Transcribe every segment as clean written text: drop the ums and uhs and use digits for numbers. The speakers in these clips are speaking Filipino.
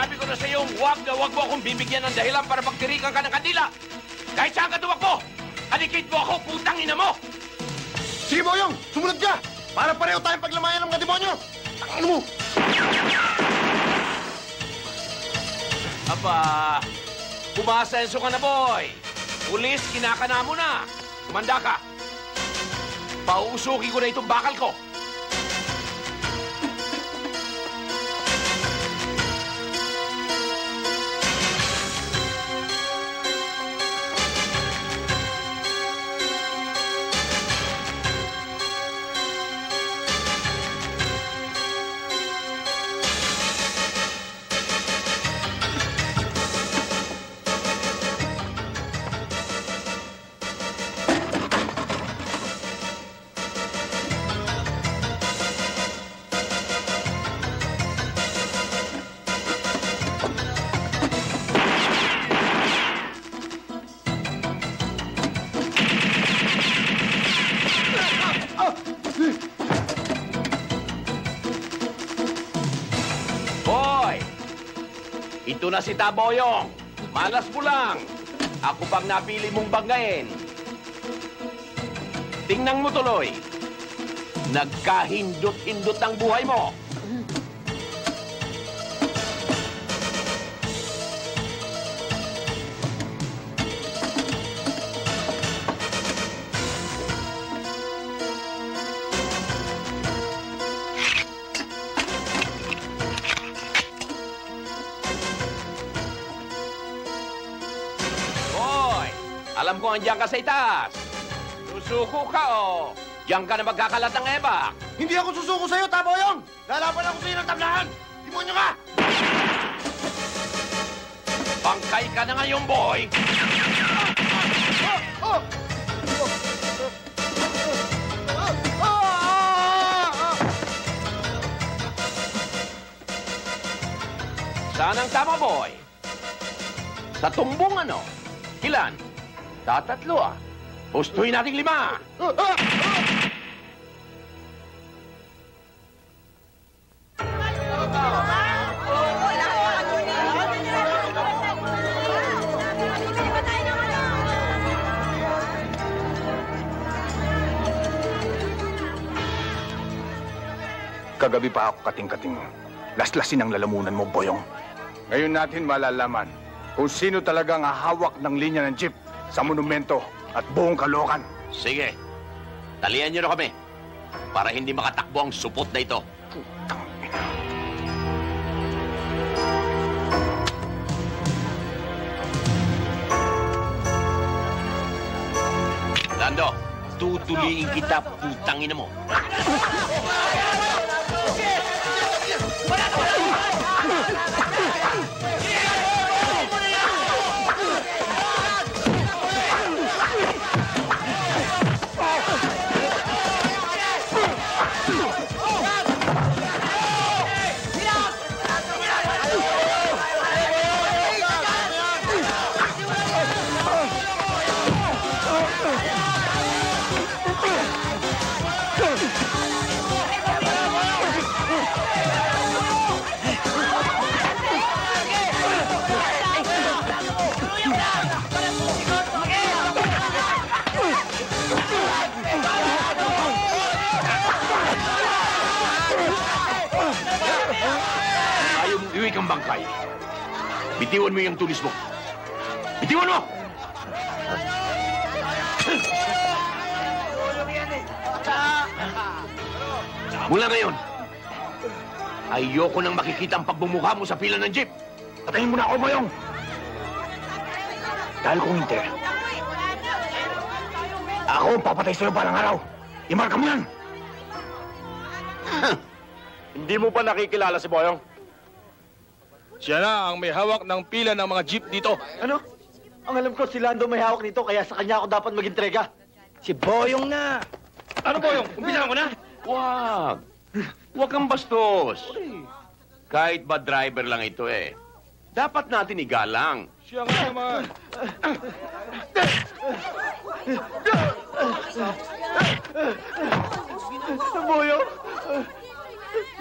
Sinabi ko na sa iyo, huwag na huwag mo akong bibigyan ng dahilan para magtirikan ka ng kandila. Kahit saan ka tumakbo, alikid mo ako, putang ina mo! Sige, Boyong! Sumunod ka! Para pareho tayong paglamayan ng mga demonyo! Ano mo? Aba, pumasenso ka na, boy. Pulis, kinakana mo na. Tumanda ka. Pauusukin ko na itong bakal ko. Ito na si Taboyong. Malas mo lang. Ako pang napili mong banggain. Tingnan mo tuloy. Nagkahindot-hindot ang buhay mo. Alam ko andiyan ka sa itaas. Susuko ka, o. Diyan ka na magkakalat ng ebak. Hindi ako susuko sa'yo, Taboyong! Lalaban ako sa'yo ng tablahan! Demonyo ka! Bangkay ka na ngayon, boy! Saan ang tama, boy? Sa tumbong ano? Ilan? Tatatlo, ah. Hustuhin nating 5. Kagabi pa ako kating-kating. Laslasin ang lalamunan mo, Boyong. Ngayon natin malalaman kung sino talagang hahawak ng linya ng jeep sa monumento at buong Caloocan. Sige. Talian niyo na kami para hindi makatakbo ang supot na ito. Lando, tutuliin kita, putangin mo. Kang bangkay. Bitiwan mo yung tulis mo. Bitiwan mo! Mula ngayon, ayoko nang makikita ang pagbumukha mo sa pila ng jeep. Patayin mo na ako, Boyong! Dahil kung hindi, ako ang papatay sa'yo parang araw. Imarka mo yan! Hindi mo pa nakikilala si Boyong? Siya na ang may hawak ng pila ng mga jeep dito. Ano? Ang alam ko, si Lando may hawak nito, kaya sa kanya ako dapat mag-entrega. Si Boyong na! Ano, Boyong? Umpisahan ko na? Wag. Wag kang bastos. Kahit ba driver lang ito eh. Dapat natin igalang. Siya nga naman. Boyong!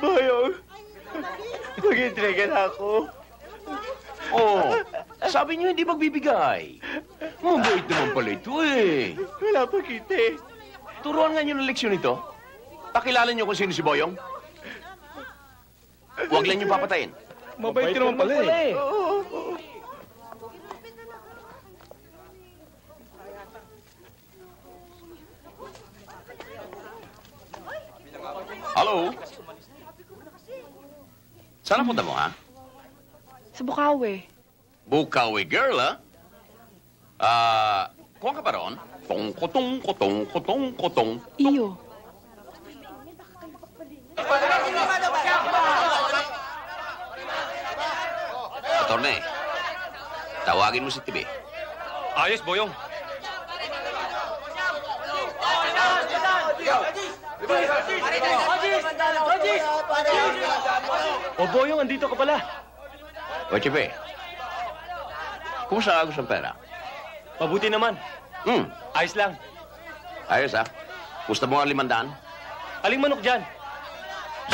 Boyong! Mag-entrega na ako. Oh, sabi niyo hindi magbibigay. Mabait naman pala ito eh. Wala pa kita eh. Turuan nga niyo ng leksyon ito. Pakilala niyo kung sino si Boyong. Huwag lang niyo papatayin. Mabait naman pala eh. Hello? Saan punta mo, ha? Sa Bukawi. Bukawi girl, ha? Kuha ka pa ron? Kotong. Iyo. Attorney, tawagin mo si Tibi. Ayos, Boyong. O, Boyong, andito ka pala. O, Tibi. Kumusta ka gusto ng pera? Mabuti naman. Ayos lang. Ayos, ha? Gusto mo ang 500? Aling manok dyan.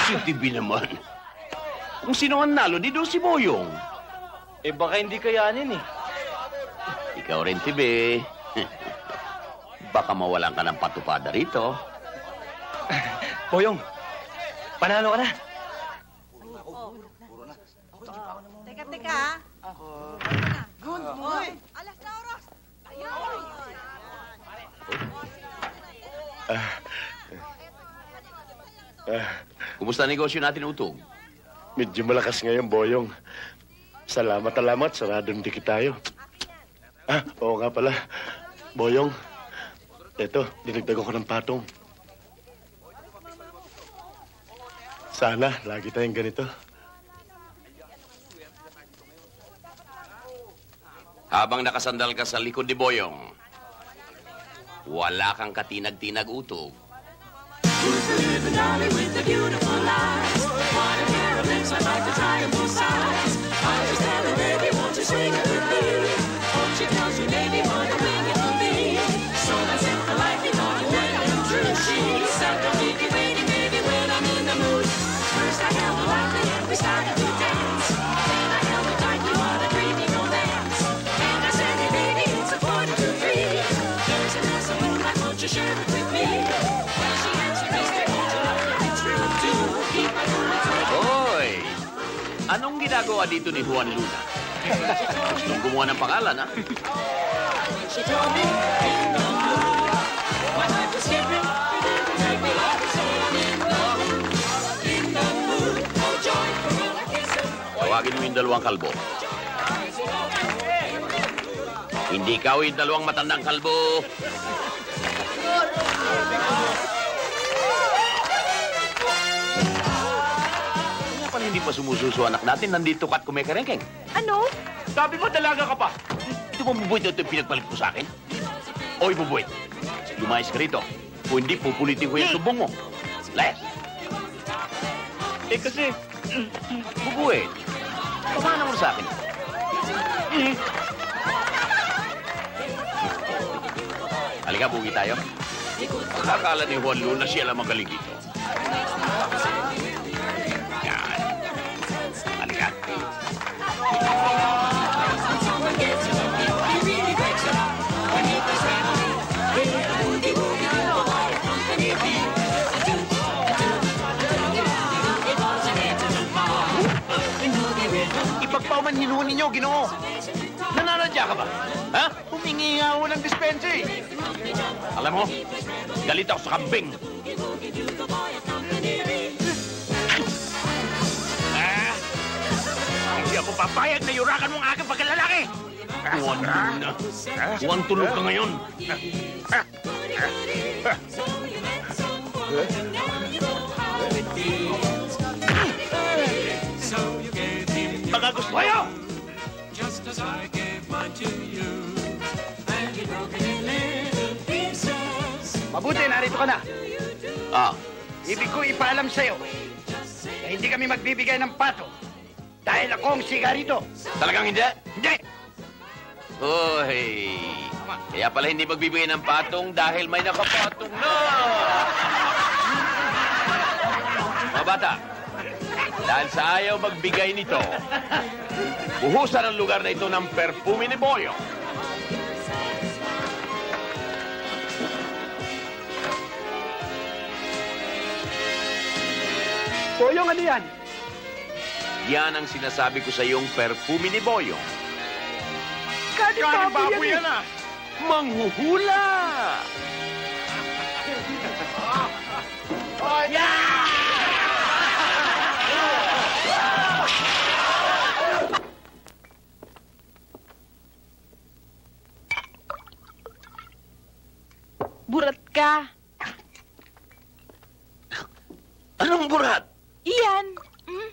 Si Tibi naman. Kung sino ang nalo, di doon si Boyong. Eh, baka hindi kayanin eh. Ikaw rin, Tibi. Baka mawalan ka ng patupada rito. Boyong, panalo ka na. Teka, ha? Good boy. Alas na oras. Ayun. Kumusta ang negosyo natin, Utog? Medyo malakas ngayon, Boyong. Salamat. Sarado ng dikit tayo. Oo nga pala. Boyong, eto, dinagdagan ko ng patong. Sana, lagi tayong ganito. Habang nakasandal ka sa likod ni Boyong, wala kang katinag-tinag, Utog. Who's the living dolly with the beautiful eyes? What a pair of lips, I'd like to try on both sides. I just tell her, baby, won't you swing it with me? Oh, she tells me, baby, wanna wing it with me? So I said politely, don't you let her intrude. She said, don't keep me waiting, baby, when I'm in the mood. First I held her lightly and we started to dance. Then I held her tightly, what a dreamy romance. And I said, hey, baby, it's 2:45. There's a glass of moonlight, won't you share it with me? Well, she answered, mister, won't you love me? It's true, to keep my cool and take Hoy! Anong ginagawa dito ni Juan Luna? Gustong gumawa ng pangalan, ha? She told me, in the mood, my heart was skipping, take me like a song in the mood, oh joy, I kiss her. Tawagin mo yung dalawang kalbo. Hindi ikaw yung dalawang matandang kalbo. Kaya pala hindi pa sumususo anak natin, nandito ka't kumekarengkeng. Ano? Sabi mo, dalaga ka pa. Ito mo, bubuit ito yung pinagpalit mo sa akin? Oy, bubuit. Lumayas ka rito. Kung hindi, pupulitin ko yung subong mo. Layas. Eh, kasi... Bubuit. Pamana mo sa akin. Halika, bugi tayo. Akala ni Juan Luna siya lang magaling dito. Yan. Halika. Someone gets it, he really breaks it up. When he plays family, boogie, boogie, the wire company beat. It was an end to the bar. Boogie rhythm. Ipagpauman hinuha ninyo, Ginoo. Nananadya ka ba? Ha? Humingi nga ako ng dispensa eh. Alam mo, galit ako sa kambing. Hindi ako papayag na yurakan mo ang aking pagkalalaki. Juan Luna. Juan tulog ka ngayon. Baka gusto kayo! Just as I gave mine to you, and you broke it in little pieces. Mabuti, narito ka na. Ah, Ibig ko ipaalam sa'yo na hindi kami magbibigay ng pato dahil ako ang sigarito. talagang hindi? Hindi! Uy, kaya pala hindi magbibigay ng patong dahil may nakapatong na! Mga bata, Dahil sa ayaw magbigay nito, buhusan ang lugar na ito ng perfume ni Boyong. Boyong, ano yan? Yan ang sinasabi ko sa iyong perfume ni Boyong. Kanin baboy yan ah! Manghuhula! Burat ka. Anong burat? Iyan. Hmm?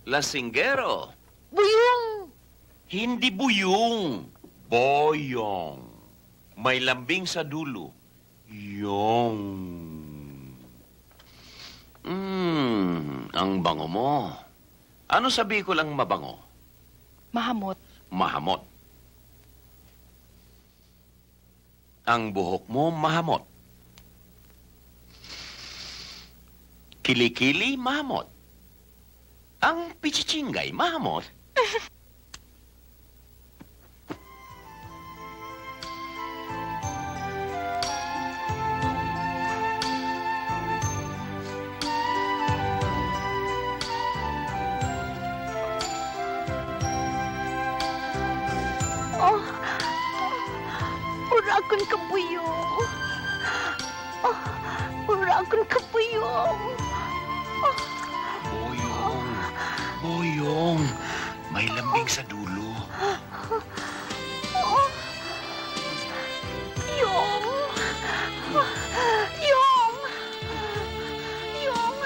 Lasinggero. Buyong. Hindi buyong. Boyong. May lambing sa dulo. Yung. Ang bango mo. Ano sabi ko lang mabango? Mahamot. Mahamot. Ang buhok mo mahamot. Kilikili mahamot. Ang pichichingay mahamot. Oh, uragon ka buyong. Oh, uragon ka buyong. Oh. Boyong. Boyong. May lambing sa dulo. Oh. Yung. Yung. Yung.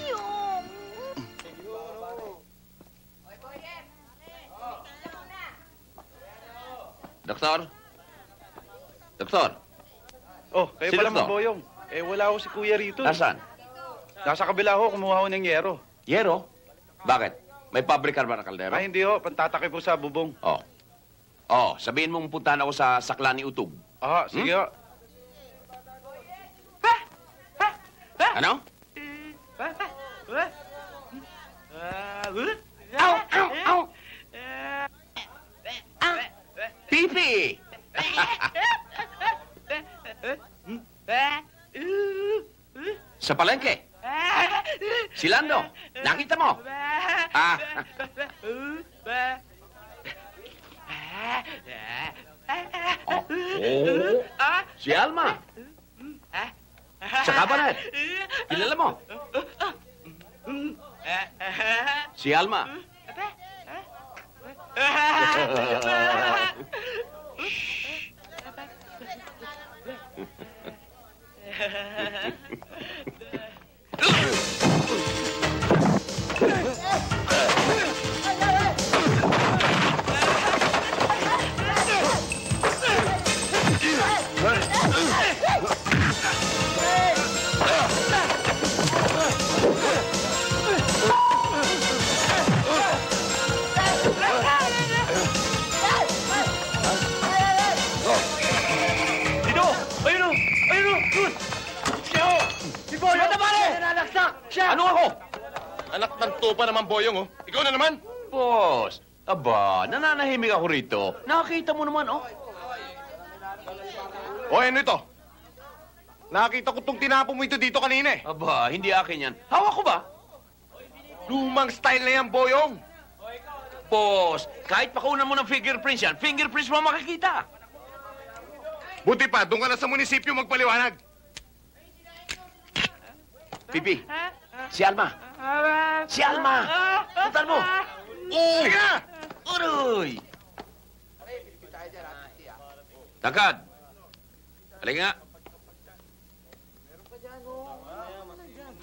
Yung. Doktor? Doktor? Oh, kayo Sino pala to? Magboyong. Eh, wala ako si Kuya rito. Nasaan? Nasa kabila ho, kumuha ho ng yero. Yero? Bakit? May pabrika ba na kaldero? Ay, hindi ho. Pantatakay po sa bubong. Oh. Oh, sabihin mong puntahan ako sa sakla ni Utog. Ah, sige ho. Ano? Ow! Ow! Ow! Pipi! Sa palengke. Si Lando, nakita mo? Ah. Oh. Si Alma. Sa kabaret. Kilala mo? Si Alma. Dito! Ayun o! Ayun o! Doon! Siya o! Si Boyong! Ano pare? Nananaksak! Siya! Ano ako? Anak ng tupa naman, Boyong, oh. Ikaw na naman. Boss, aba, nananahimik ako rito. Nakakita mo naman, oh. O, ano ito? Nakita ko itong tinapo mo ito dito kanina, eh. Aba, hindi akin yan. Hawak ko ba? Lumang style na yan, Boyong. Boss, kahit pakunan mo ng fingerprints yan, fingerprints mo makikita. Buti pa, doon ka na sa munisipyo magpaliwanag. Pipi, si Alma. Si Alma! Puntan mo! Oh! Sige! Uroy! Takad! Halika nga.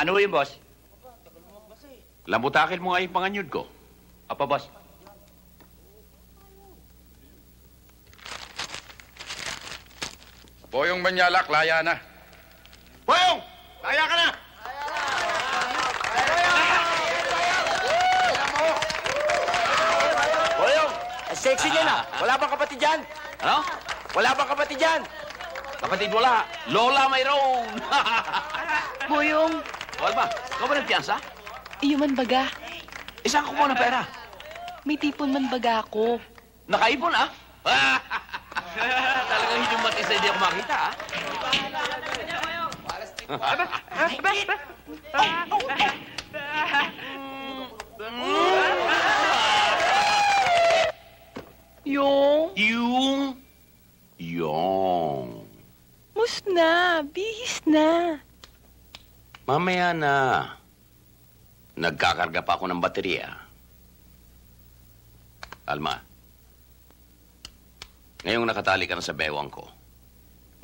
Ano yun, boss? Lambutakil mo nga yung panganyod ko. Apa, boss? Boyong Manyalak, laya na. Boyong! Laya ka na! Boyong! Sexy niya na! Wala bang kapatid dyan? Ano? Wala bang kapatid dyan? Kapatid wala. Lola mayroon. Buyong. O, Alma, ikaw ba nagpiyansa? Iyo man baga. Isang ko ng pera. May tipon man baga ako. Nakaipon, ah? Talagang hindi matisa, hindi ako makita, ah? Yung? Yung. Mus na. Bihis na. Mamaya na. Nagkakarga pa ako ng baterya. Alma, ngayong nakatali ka na sa bewang ko,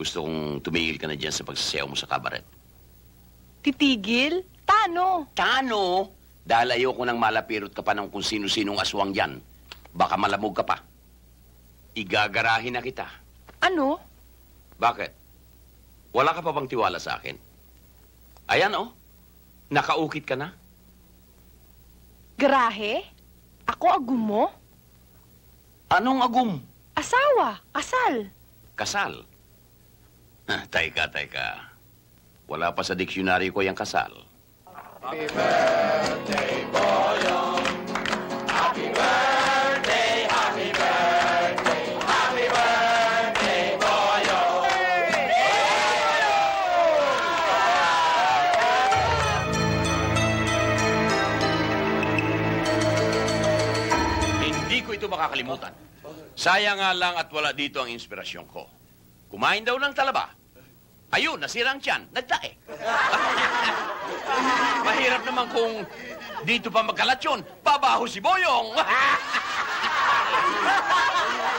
gusto kong tumigil ka na dyan sa pagsasayaw mo sa kabaret. Titigil? Tano? Tano? Dahil ayoko nang malapirot ka pa ng kung sino-sinong aswang dyan. Baka malamog ka pa. Igagarahin na kita. Ano? Bakit? Wala ka pa bang tiwala sa akin? Ayan, oh. Nakaukit ka na. Garahe? Ako agum mo? Anong agum? Asawa. Kasal. Kasal? Teka. Wala pa sa diksyonaryo ko yung kasal. Happy birthday, Boyong. Happy birthday, happy birthday, happy birthday, Boyong. Hindi ko ito makakalimutan. Sayang nga lang at wala dito ang inspirasyon ko. Kumain daw ng talaba. Ayun, nasira ang tiyan. Nagtae. Mahirap naman kung dito pa magkalat yun. Babaho si Boyong.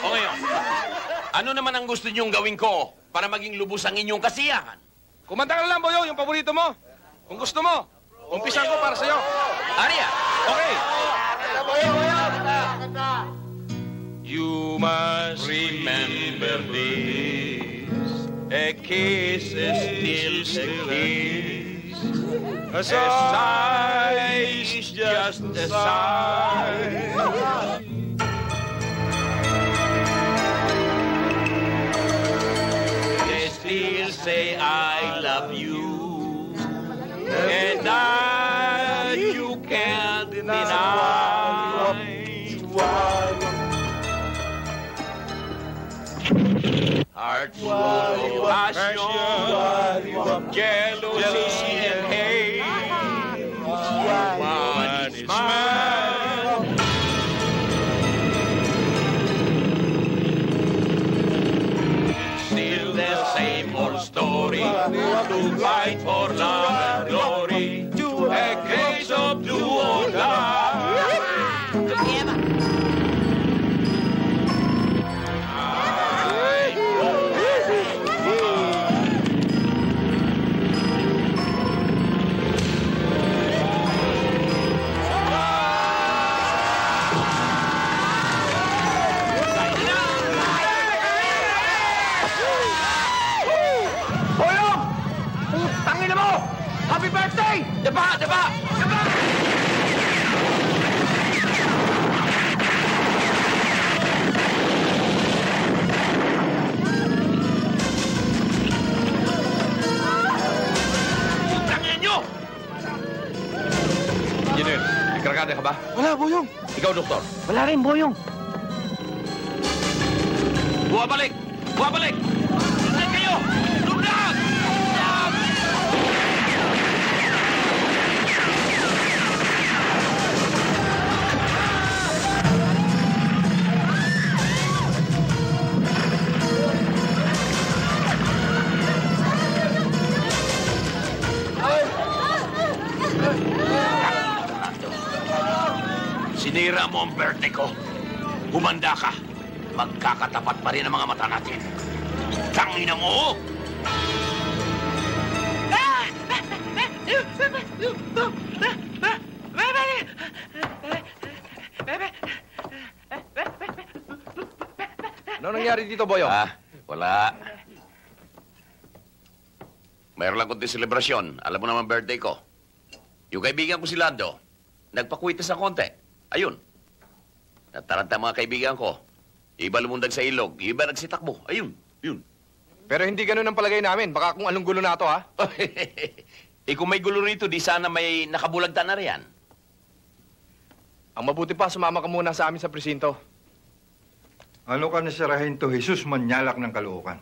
O ngayon, ano naman ang gusto niyong gawin ko para maging lubos ang inyong kasiyahan? Kumanta ka na lang, Boyong, yung paborito mo. Kung gusto mo, umpisan ko para sa'yo. Arya! Okay. You must remember this. A kiss is still a kiss. A sigh is just a sigh. They still say I love you, and you can't deny. Hearts full of passion, jealousy and hate. One is mine. Still the same old story, to fight for love and glory, a case of do or die. Happy birthday! Daba! Tangin nyo! Engineer, may karagada ka ba? Wala, Boyong. Ikaw, doktor. Wala rin, Boyong. Buwabalik! Saan kayo? Lumlag! Sinira mo ang birthday ko. Humanda ka. Magkakatapat pa rin ang mga mata natin. Tangina mo! Ano nangyari dito, Boyong? Wala. Mayroon lang kunti selebrasyon. Alam mo naman birthday ko. Yung kaibigan ko si Lando, nagpakwitas ng konti. Ayun. Nataranta mga kaibigan ko. Iba lumundag sa ilog, iba nagsitakbo. Ayun, yun. Pero hindi ganun ang palagay namin. Baka kung anong gulo na to, ha? Kung may gulo rito, di sana may nakabulagtan na riyan. Ang mabuti pa, sumama ka muna sa amin sa presinto. Ano ka na si Sargento Jesus Manyalak ng Caloocan?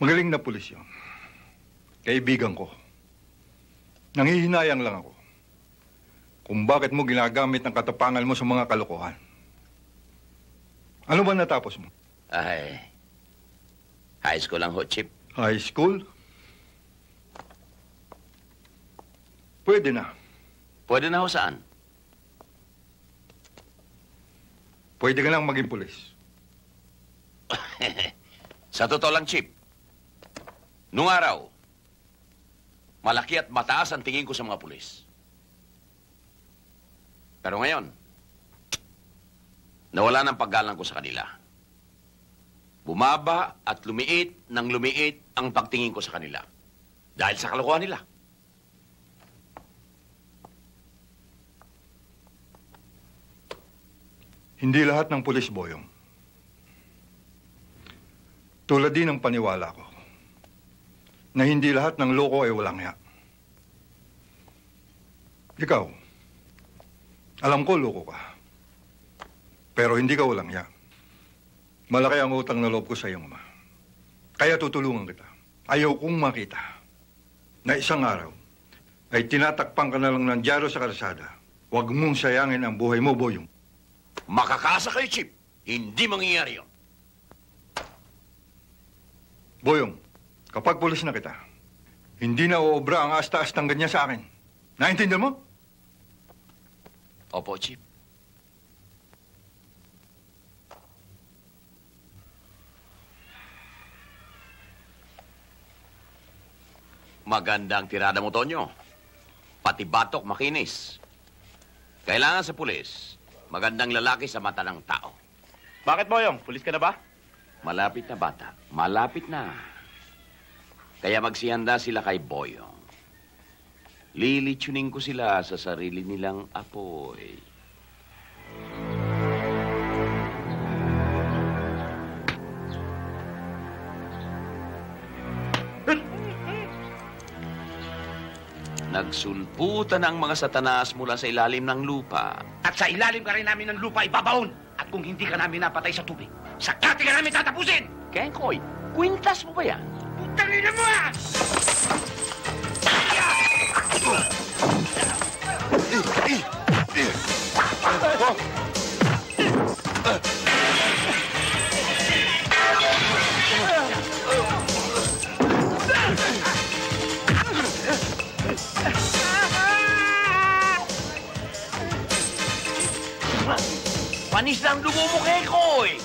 Magaling na pulis yun. Kaibigan ko. Nanghihinayang lang ako kung bakit mo ginagamit ang katapangan mo sa mga kalokohan. Ano ba natapos mo? Ay, high school lang ho, Chip. High school? Pwede na. Pwede na ho saan? Pwede ka lang maging pulis. Sa totoo lang, Chip, nung araw, malaki at mataas ang tingin ko sa mga pulis. Pero ngayon, nawala ng paggalang ko sa kanila. Bumaba at lumiit ng lumiit ang pagtingin ko sa kanila. Dahil sa kalokohan nila. Hindi lahat ng pulis, Boyong. Tulad din ng paniwala ko na hindi lahat ng loko ay walang hiya. Ikaw, alam ko loko ka. Pero hindi ka walang hiya. Malaki ang utang na loob ko sa iyong ama. Kaya tutulungan kita. Ayaw kong makita na isang araw ay tinatakpan ka na lang ng dyaryo sa kalsada. Huwag mong sayangin ang buhay mo, Boyong. Makakasa kayo, Chip. Hindi mangyayari yun. Boyong, kapag pulis na kita, hindi na uobra ang asta-astang ganyan sa akin. Naintindihan mo? Opo, Chip. Maganda ang tirada mo, Tonyo. Pati batok makinis. Kailangan sa pulis, magandang lalaki sa mata ng tao. Bakit, Boyong? Pulis ka na ba? Malapit na bata. Malapit na. Kaya magsihanda sila kay Boyong. Lilitsunin ko sila sa sarili nilang apoy. Nagsulputan ang mga satanas mula sa ilalim ng lupa. At sa ilalim ka rin namin ng lupa ibabaon. At kung hindi ka namin napatay sa tubig, sakati ka namin tatapusin! Kenkoy, kwintas mo ba yan? Putangin na mo ah! Panis na ang dugo mo, Kenkoy!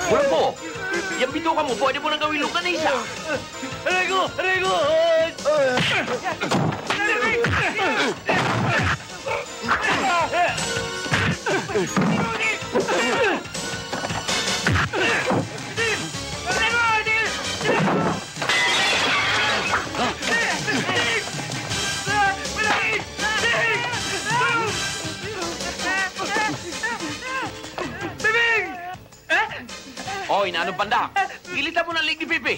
Wala po! Yung bituka mo, pwede mo nang gawin lukanisa! Aray ko! Aray ko! Hoy, nanong panda! Ilitan mo ng lig ni Pipi!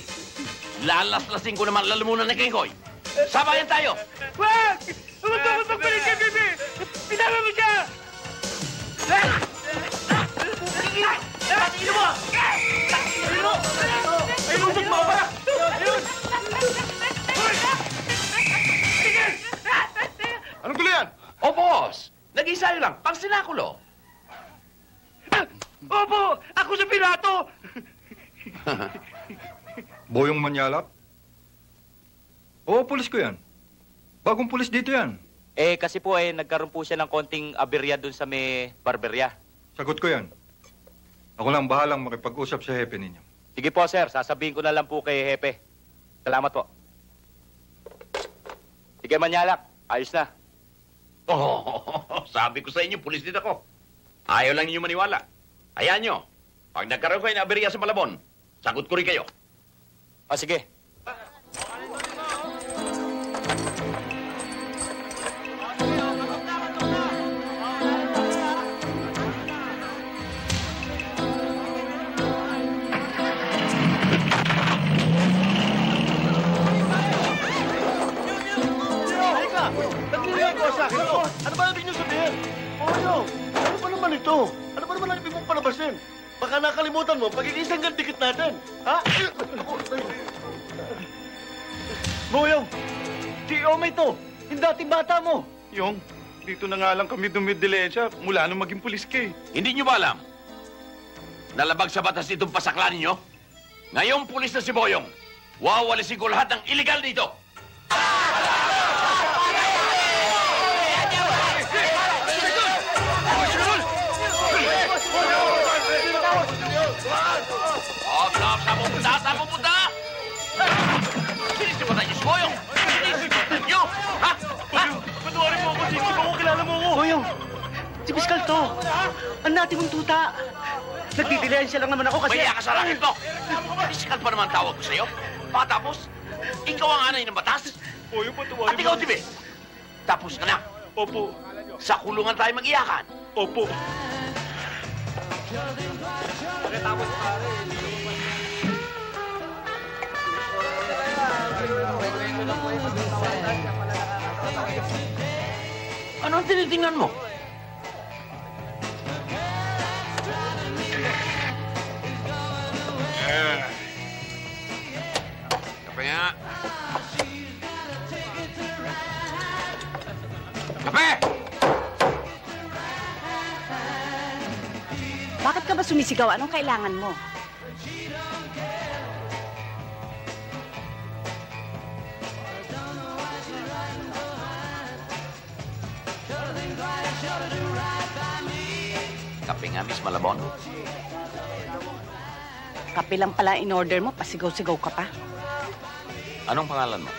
Lalaslasin ko naman lalamunan ni Kenkoy! Sabayan tayo! Wag! Huwag ka magpagbalik kay Bibi! Pinama mo siya! Tigil mo! Tigil mo! Ay, lusot mo ba? Ayun! Tigil! Anong gulo yan? O, boss! Nag-isayo lang, pang sinakulo! Opo! Ako sa pirato! Boyong Manyalak? Oo, pulis ko yan. Bagong pulis dito yan. Kasi po nagkaroon po siya ng konting aberya dun sa may barberya. Sagot ko yan. Ako lang bahalang makipag-usap sa hepe ninyo. Sige po, sir. Sasabihin ko na lang po kay Hepe. Salamat po. Sige, Manyalak. Ayos na. Oh, sabi ko sa inyo, pulis din ako. Ayaw lang ninyo maniwala. Hayaan nyo. Pag nagkaroon kayo ng aberya sa Malabon, sagot ko rin kayo. Sige. ito? Ano ba naman ang ibig mong palabasin? Baka nakalimutan mo, pagiging isang dikit natin. Ha? Boyong, si Omay to. Yung dating bata mo. Yung, dito na nga lang kami dumidilensya mula nung maging pulis ka eh. Hindi nyo ba alam? Nalabag sa batas itong pasaklan ninyo? Ngayong pulis na si Boyong, wawalisin ko lahat ng illegal dito. Saan pupunta? Saan pupunta? Sinisipatan niyo si Boyong! Sinisipatan niyo! Ha? Patuwarin mo ako, Sisi. Ako kilala mo ako. Boyong, si Piskal to. Ang natin mong tuta. Nagdidilensya lang naman ako kasi... Maya ka sa racket mo! Piskal pa naman tawag ko sa'yo. Patapos, ikaw ang anay ng batas. Boyong, patuwarin mo. At ikaw, Tibe, tapos ka na. Opo. Sa kulungan tayo mag-iyakan. Opo. Ano ang tinitingnan mo? Kape nga. Kape! Bakit ka ba sumisigaw? Anong kailangan mo? Kape nga, Miss Malabon. Kape lang pala in-order mo, pasigaw-sigaw ka pa. Anong pangalan mo?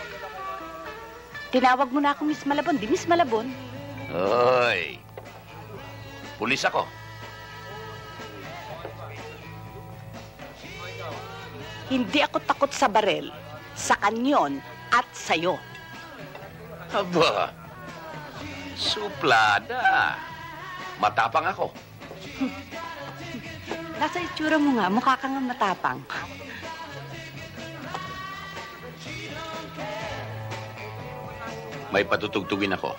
Tinawag mo na ako Miss Malabon, di Miss Malabon. Hoy! Pulis ako. Hindi ako takot sa barel, sa kanyon at sa'yo. Aba, suplada. Matapang ako. Nasa itsura mo nga, mukha ka nga matapang. May patutugtugin ako.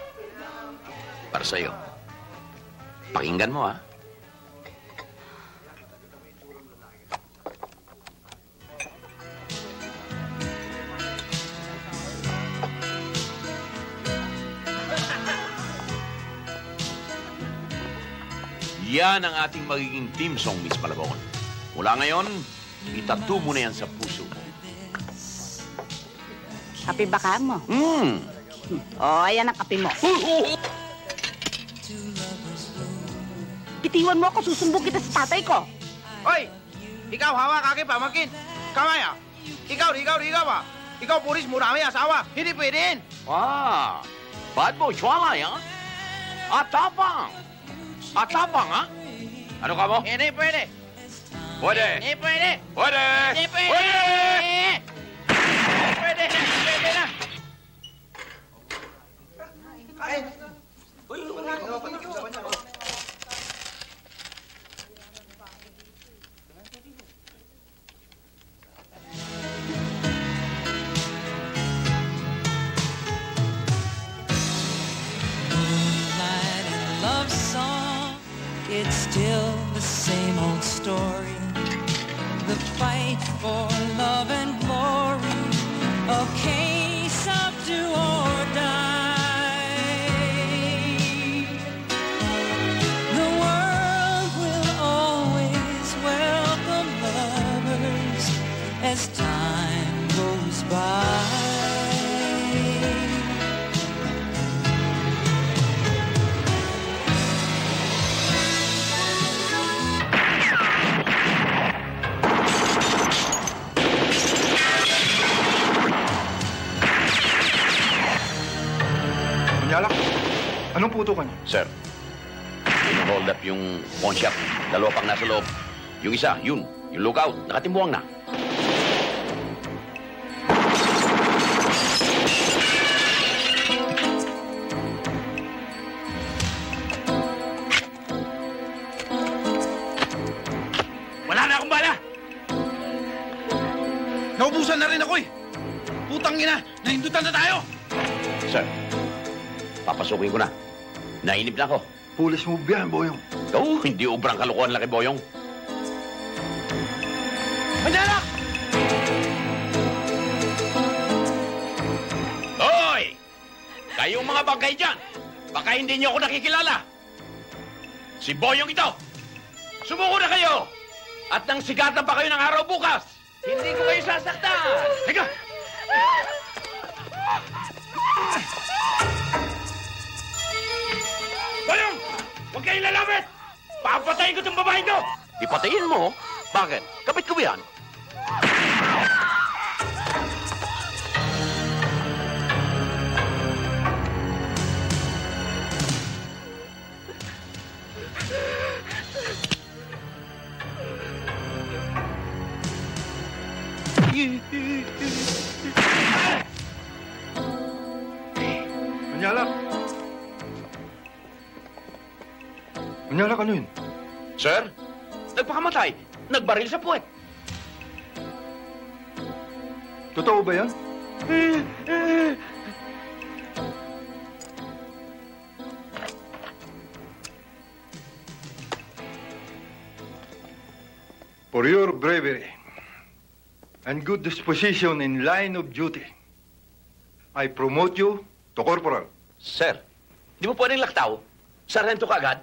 Para sa'yo. Pakinggan mo, ha? Yan ang ating magiging team song, Miss Malabon. Mula ngayon, itatu mo na yan sa puso mo. Kape ba ka mo? Ayan ang kape mo. Bitiwan mo ako, susumbong kita sa tatay ko. Hoy! Ikaw hawak aking pamangkin. Kamaya. Ikaw ba? Ikaw pulis mo namin asawa. Hindi pwede. Ah, bad boy, chwala yan. Atapang. Atapang, ha? Ano ka mo? Hindi pwede. Pwede. Hindi pwede. Pwede. Hindi pwede. Pwede. Pwede na. Ay. Love song, it's still the same old story. The fight for love and glory, a case of do or die. The world will always welcome lovers as time goes by. Yalak, anong puto ka niya? Sir, hold up yung pawn shop. Dalawa pang nasa loob. Yung isa, yung lookout, nakatimbuang na. Wala na akong bala. Naubusan na rin ako eh. Putang ina, nahindutan na tayo. Sir, papasukin ko na. Nainip na ako. foolish move yan, Boyong. Oo, hindi ubrang kalokohan laki, Boyong. Manyanak! Hoy! Kayong mga bangkay dyan, baka hindi niyo ako nakikilala. Si Boyong ito! Sumuko na kayo! At nang sigatan pa kayo ng araw bukas, hindi ko kayo sasaktan! Teka! Boyong! Huwag kayong lalapit! Papatayin ko itong babae ko! Ipatayin mo? Bakit? Kapit ko ba yan? Manyalak! Manyalak, ano yun? Sir, nagpakamatay. Nagbaril sa puwet. Totoo ba yan? For your bravery and good disposition in line of duty, I promote you to corporal. Sir, di mo pwedeng laktaw? Sarento ka agad?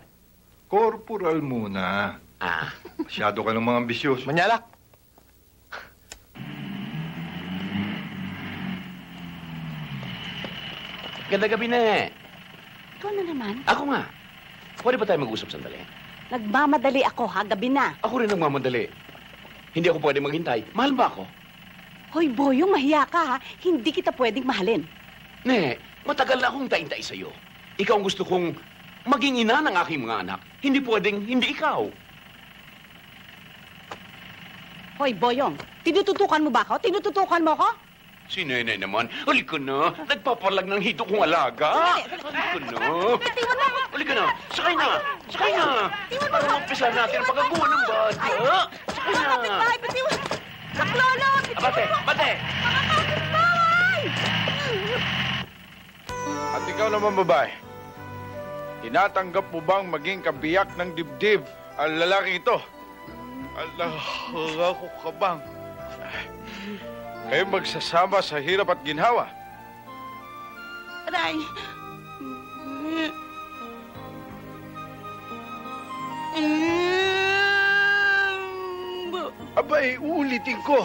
Corporal muna. Ah. Masyado ka ng mga ambisyoso. Manyalak! Ganda gabi na. Ikaw na naman. Ako nga. Pwede ba tayo mag-usap sandali? Nagmamadali ako, ha? Gabi na. Ako rin nagmamadali. Hindi ako pwede maghintay. Mahal ba ako? Hoy, Boyong, mahiya ka, ha? Hindi kita pwedeng mahalin. Ne, matagal na akong taintay sa'yo. Ikaw ang gusto kong maging ina ng aking mga anak. Hindi pwedeng hindi ikaw. Hoy, Boyong, tinututukan mo ba ako? Tinututukan mo ako? Si Nenay naman, halika na. Nagpapalag ng hito kong alaga. Halika na. Halika na. Sakay na. Sakay na. Para mampisa natin ang pagagawa ng bata. Sakay na. Kapitbahay, bitiwan! Saklolo! Bate, bate! At ikaw naman, babae, tinatanggap mo bang maging kabiyak ng dibdib ang lalaking ito? Allah, ako ka bang? Kayo magsasama sa hirap at ginhawa. Aray! Abay, uulitin ko.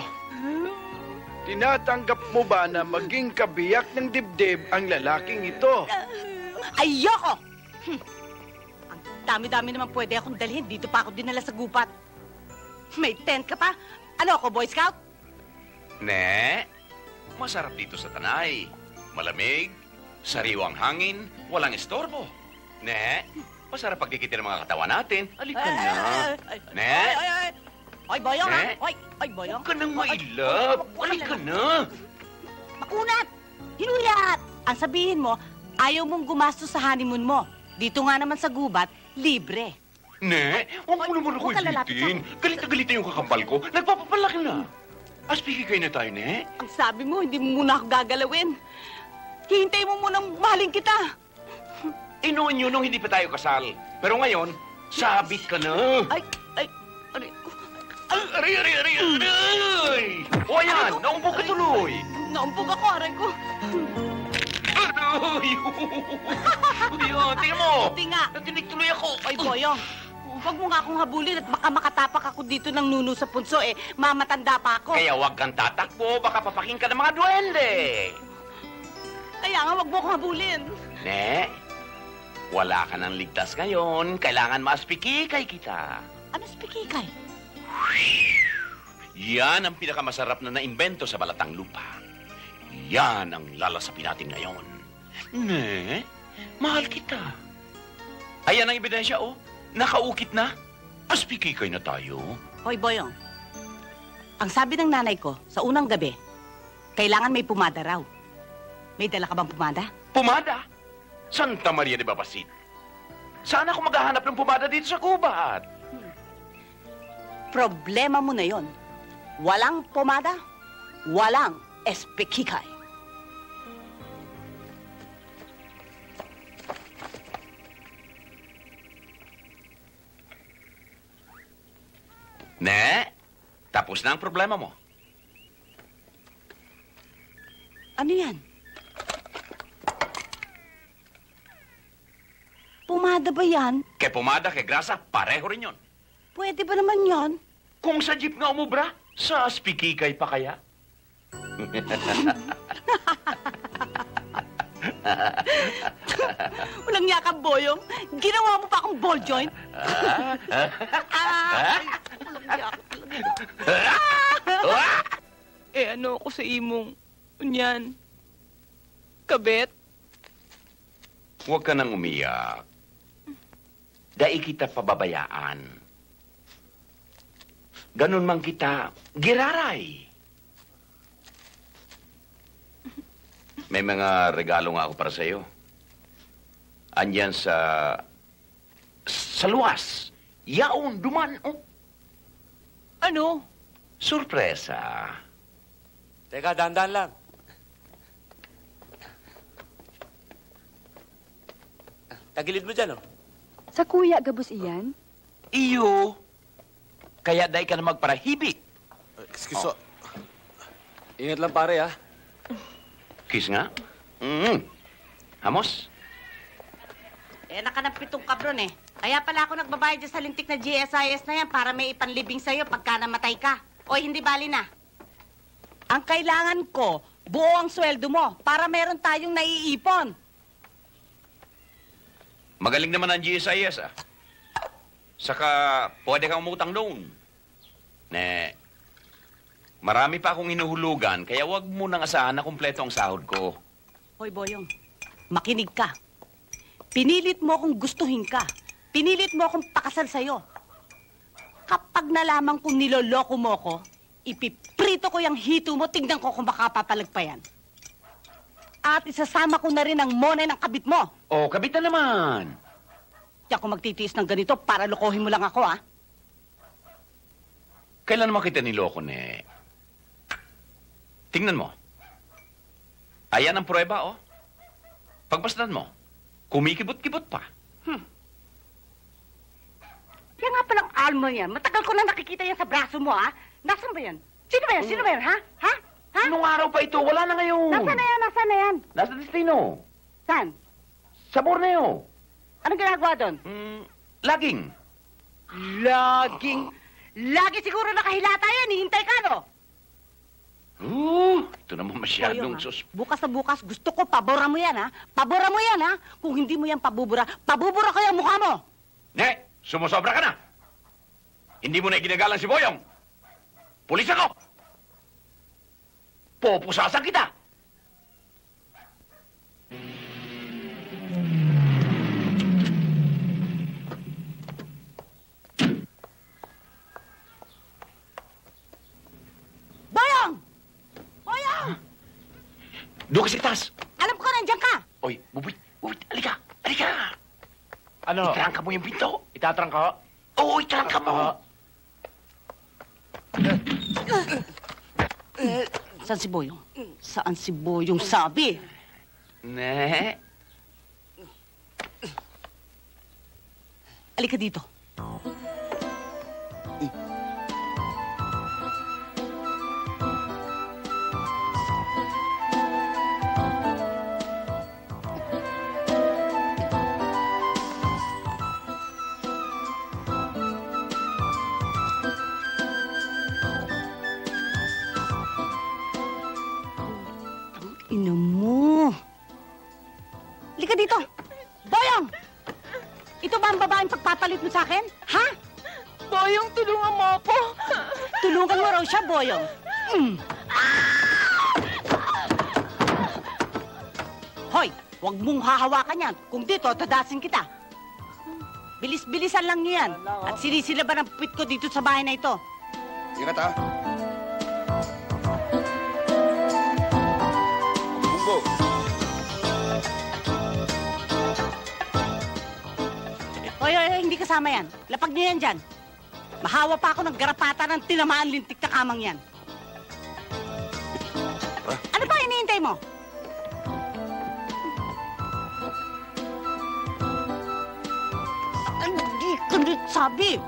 Tinatanggap mo ba na maging kabiyak ng dibdib ang lalaking ito? Ayoko! Ang dami-dami naman pwede akong dalhin. Dito pa ako dinala sa gupat. May tent ka pa? Ano ako, Boy Scout? Ne, masarap dito sa Tanay. Malamig, sariwang hangin, walang estorbo. Ne, masarap pagdikitin ng mga katawan natin. Halika na. Ne? Oy, Boyong, Ne? ha? Oy, Boyong. Huwag ka nang mailap. Halika na. Makunat! Hinuyat! Ang sabihin mo, ayaw mong gumastos sa honeymoon mo. Dito nga naman sa gubat, libre. Ne, huwag mo naman ako Huwag ka lalapit ilitin. Galit na galit na yung kakambal ko. Nagpapapalaki na. Aspiki kayo na tayo, ne? Ang sabi mo, hindi mo muna ako gagalawin. Hihintay mo munang mahalin kita. Noon yun nung hindi pa tayo kasal. Pero ngayon, sabit ka na. Ay! Aray! O yan, naumpog ka tuloy. Naumpog ako, aray ko. Aray! Ayan, tingnan mo. Hindi nga. Natinig tuloy ako. Ay, Boyong. Huwag mo nga akong habulin at baka makatapak ako dito ng nuno sa punso mamatanda pa ako. Kaya huwag kang tatakbo, baka papaking ka ng mga duwende. Kaya nga, huwag mo akong habulin. Ne, wala ka nang ligtas ngayon. Kailangan maaspikikay kita. Ano spikikay? Yan ang pinakamasarap na naimbento sa balatang lupa. Yan ang lalasapin natin ngayon. Ne, mahal kita. Ayan ang ebidensya, oh. Nakaukit na. Aspikikay na tayo. Hoy, Boyong. Ang sabi ng nanay ko, sa unang gabi, kailangan may pumada raw. May dala ka bang pumada? Pumada? Santa Maria de Babasit. Saan ako maghahanap ng pumada dito sa gubat? Problema mo na yon. Walang pumada, walang espekikay. Ne? Tapos na ang problema mo. Ano yan? Pumada ba yan? Kay pumada, kay grasa, pareho rin yun. Pwede ba naman yan? Kung sa jeep nga umubra, sa spikikay pa kaya? Walang yakap, Boyong. Ginawa mo pa akong ball joint. Ano ako sa imong, unyan, kabet? Huwag ka nang umiyak. Dai kita pababayaan. Ganun man kita, giraray. May mga regalo nga ako para sa'yo. Andyan sa luwas. Yaon, duman, oh. Ano? Surpresa. Teka, dahan-dahan lang. Tagilid mo dyan, oh. Sa kuya, gabos iyan? Iyo. Kaya dahil ka na magparahibi. Excuse mo. Ingat lang pare, ha? Kiss nga. Hamos? Naka ng 7 kabron eh. Kaya pala ako nagbabayad dyan sa lintik na GSIS na yan para may ipanlibing sa'yo pagka namatay ka. O hindi bali na. Ang kailangan ko, buo ang sweldo mo para meron tayong naiipon. Magaling naman ang GSIS, ah. Saka, pwede kang umutang doon. Marami pa akong hinuhulugan, kaya wag mo nang asahan na kumpleto ang sahod ko. Hoy, Boyong, makinig ka. Pinilit mo akong gustuhin ka. Pinilit mo akong pakasal sa'yo. Kapag nalaman kong niloloko mo ko, ipiprito ko yung hito mo, tingnan ko kung baka papalag pa yan. At isasama ko na rin ang monay ng kabit mo. Oh, kabit na naman. Di ako magtitiis ng ganito para lokohin mo lang ako, ah. Kailan naman kita niloko, ne? Tingnan mo. Ayan ang prueba, oh. Pagpasdan mo, kumikibot-kibot pa. Yan nga palang almo yan. Matagal ko na nakikita yan sa braso mo, ah. Nasaan ba yan? Sino ba yan? Sino ba yan, ha? Ha? Ha? Nung araw pa ito, wala na ngayon. Nasaan na yan? Nasaan na yan? Nasa destino. Saan? Sa Borneo. Anong ginagawa doon? Laging. Laging? Lagi siguro nakahilata yan. Hihintay ka, no? Ito naman masyadong Boyong, sus... bukas na bukas, gusto ko, pabora mo yan, ha? Pabora mo yan, ha? Kung hindi mo yan pabubura ko yung mukha mo! Ne, sumusobra ka na. Hindi mo na ginagalang si Boyong. Pulis ako. Pupusasan kita. Boyong! Boyong! Doon ka sa itaas. Alam ko, nandiyan ka! Oy, bubit, halika. Halika. Ano? Itrangka mo yung pinto. Itatrangka ko? Oo, itrangka mo. Saan si Boyong? Saan si Boyong sabi? Ne? Alika dito. Ina mo. Lika dito. Boyong! Ito ba ang babaeng pagpapalit mo sa akin? Ha? Boyong, tulungan mo ako. Tulungan mo raw siya, Boyong. Hoy, huwag mong hahawakan yan. Kung dito, tadasin kita. Bilis-bilisan lang niyo yan. At sinisilaban ang pupit ko dito sa bahay na ito. Ingat, ha? Bumbo. Hoy, hindi kasama yan. Lapag niyo yan dyan. Mahawa pa ako ng garapata ng tinamaan lintik na kamang yan. Ano ba hinihintay mo? Hindi ko sabi.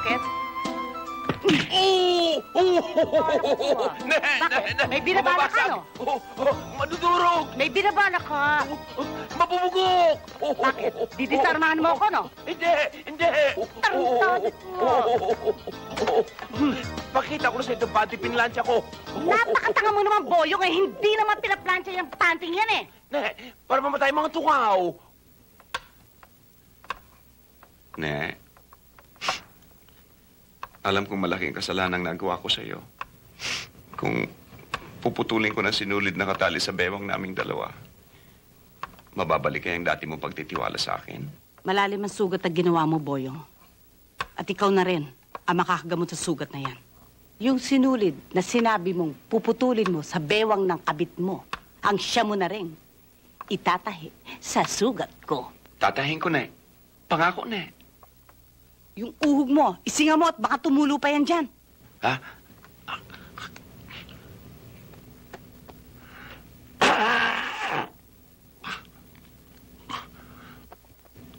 Bakit? Bakit? May binabala ka, no? Madudurog! May binabala ka. Mabubugok! Bakit? Didisarmahan mo ako, no? Hindi! Tarantado mo. Pakita ko na sa ito, pati pinlansya ko. Napakatanga mo naman, Boyong, eh. Hindi naman pinaplansya yung panting yan, eh. Ne, para mamatay mga tungaw. Ne, alam kong malaking kasalanan ang nagawa ko sa iyo. Kung puputulin ko na sinulid na katali sa bewang naming dalawa, mababalik kaya ang dati mong pagtitiwala sa akin. Malalim ang sugat na ginawa mo, Boyong. At ikaw na rin ang makakagamot sa sugat na yan. Yung sinulid na sinabi mong puputulin mo sa bewang ng kabit mo, ang siya mo na rin itatahi sa sugat ko. Tatahin ko na. Pangako na. Yung uhog mo, isinga mo at baka tumulo pa yan dyan. Ha?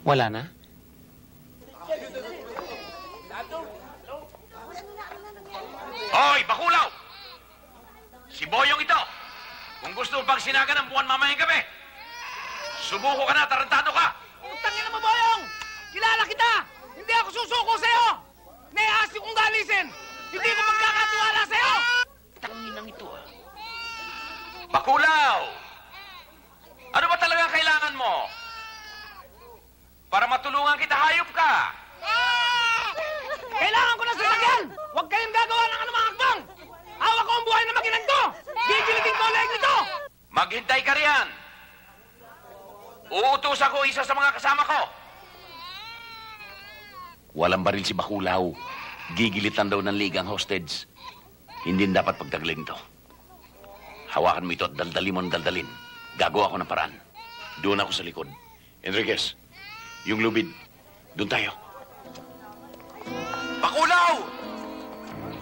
Wala na? Hoy, bakulaw! Si Boyong ito. Kung gusto mo pagsinaga ng buwan mamayang gabi, subuko ka na, tarantado ka! Utangin mo, Boyong! Kilala kita! Hindi ako susuko sa'yo! Naiasi kong galisin! Hindi ko magkakatiwala sa'yo! Tanginang ito, ah. Bakulaw! Ano ba talaga kailangan mo? Para matulungan kita, hayop ka! Kailangan ko ng sasakyan! Huwag kayong gagawa ng anumang hakbang! Hawak ko ang buhay na maginang to! Gigilitin ko ang leeg nito! Maghintay ka riyan! Uutusan ko isa sa mga kasama ko! Walang baril si Bakulaw. Gigilitan daw ng ligang hostage. Hindi dapat pagtaglin to. Hawakan mo ito at daldalin mo ng daldalin. Gagawa ko ng paraan. Doon ako sa likod. Enriquez, yung lubid, doon tayo. Bakulaw!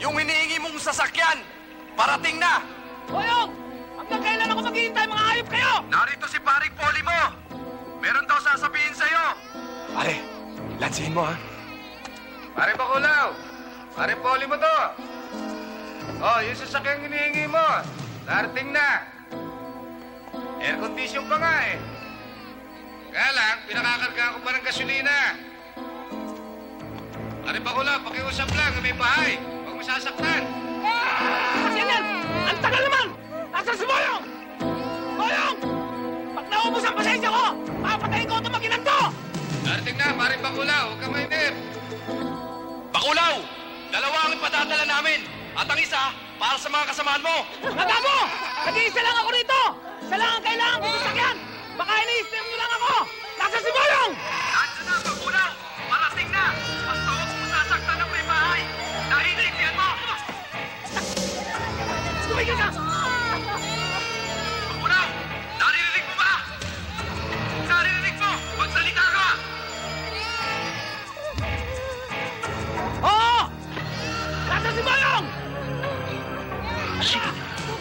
Yung hinihingi mong sasakyan, parating na! Boyong! Hanggang kailan ako maghihintay, mga hayop kayo? Narito si Paring Poli mo! Meron daw sasabihin sa'yo! Pare, lansihin mo ha. Pare Bakulaw! Pare Poli mo to! Oh, yung sasakyang hinihingi mo, darating na! Air condition pa nga eh. Kaya lang, pinakakarga ko pa ng gasolina. Pare Bakulaw, pakiusap lang, may bahay. Huwag masasaktan. Kasi yan! Ang tagal naman! Nasaan si Boyong? Boyong! Pag naubos ang pasensya ko, papatayin ko ito maginang to! Darating na, pare Bakulaw, huwag ka mainip. Bakulaw! Dalawa ang ipadadala namin. At ang isa, para sa mga kasamaan mo. Nagamo! Nag-iisa lang ako rito! Isa lang ang kailangan ko sasakyan! Baka ini-steer nyo lang ako! Nasa si Boyong! Nandiyan na, Bakulaw! Parating na! Basta huwag mo sasaktan ng may bahay! Dahil naintindihan mo! Tumigil ka! Bakulaw! Naririnig mo ba? Naririnig mo! Magsalita ka! Oo! Nasa si Boyong! Sige na.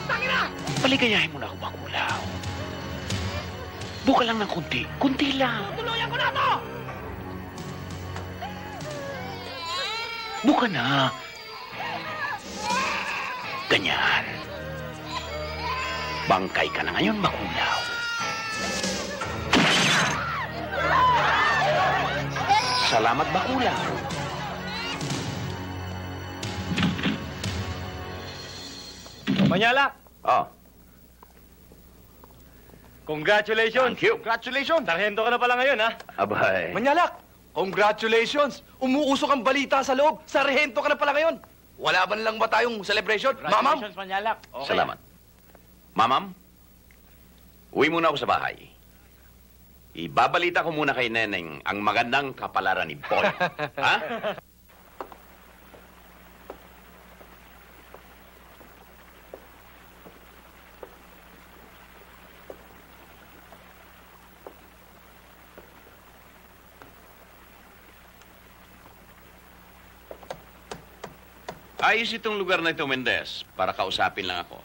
Tangin na! Paligayahin mo na ako, Bakulaw. Buka lang ng kunti. Kunti lang. Tuluyan ko na to! Buka na. Ganyan. Bangkay ka na ngayon, Bakulaw. Salamat, Bakulaw. Manyalak! Oh. Congratulations! Thank you. Congratulations! Sarhento ka na pala ngayon, ha? Abay. Manyalak! Congratulations! Umuusok ang balita sa loob. Sarhento ka na pala ngayon. Wala ba lang ba tayong celebration? Mamam? Congratulations, Manyalak. Okay. Salamat. Mamam, uwi muna ako sa bahay. Ibabalita ko muna kay Neneng ang magandang kapalaran ni Paul. Ha? Ayos itong lugar na ito, Mendez, para kausapin lang ako.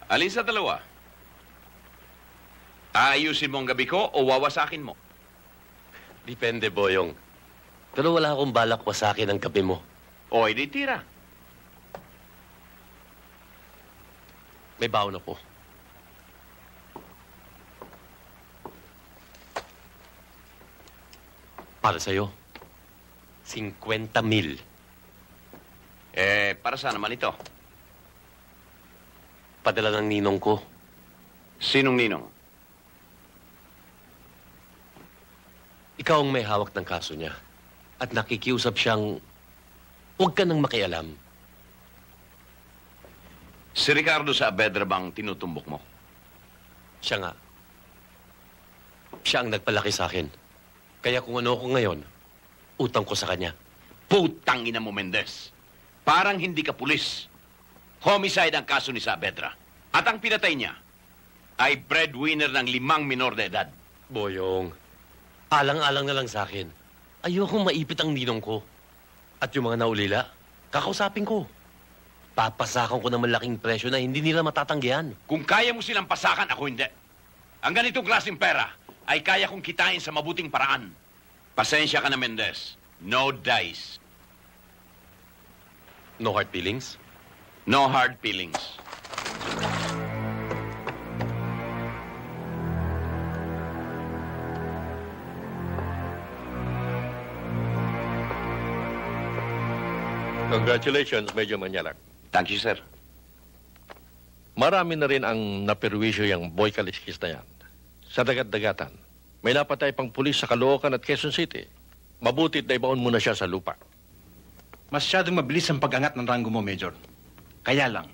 Alin sa dalawa? Aayusin mo ang gabi ko o wawasakin mo? Depende, Boyong. Pero wala akong balak wasakin ang kape mo. O, edi tira. May baon ako. Para sa'yo, 50,000. Para saan naman ito? Padala ng ninong ko. Sinong ninong? Ikaw ang may hawak ng kaso niya. At nakikiusap siyang huwag ka nang makialam. Si Ricardo Saavedra bang tinutumbok mo? Siya nga. Siya ang nagpalaki sa akin. Kaya kung ano ako ngayon, utang ko sa kanya. Putang ina mo, Mendez. Parang hindi ka pulis. Homicide ang kaso ni Saavedra. At ang pinatay niya ay breadwinner ng 5 minor de edad. Boyong, alang-alang na lang sa akin. Ayokong maipit ang ninong ko. At yung mga naulila, kakausapin ko. Papasakan ko ng malaking presyo na hindi nila matatanggihan. Kung kaya mo silang pasakan, ako hindi. Ang ganitong klaseng pera ay kaya kong kitain sa mabuting paraan. Pasensya ka na, Mendez. No dice. No hard feelings? No hard feelings. Congratulations, Major Manyalak. Thank you, sir. Marami na rin ang naperwisyo yung boy kaliskis na yan. Sa dagat-dagatan, may napatay pang pulis sa Caloocan at Quezon City. Mabutit na ibaon muna siya sa lupa. Masyadong mabilis ang pag-angat ng ranggo mo, Major. Kaya lang,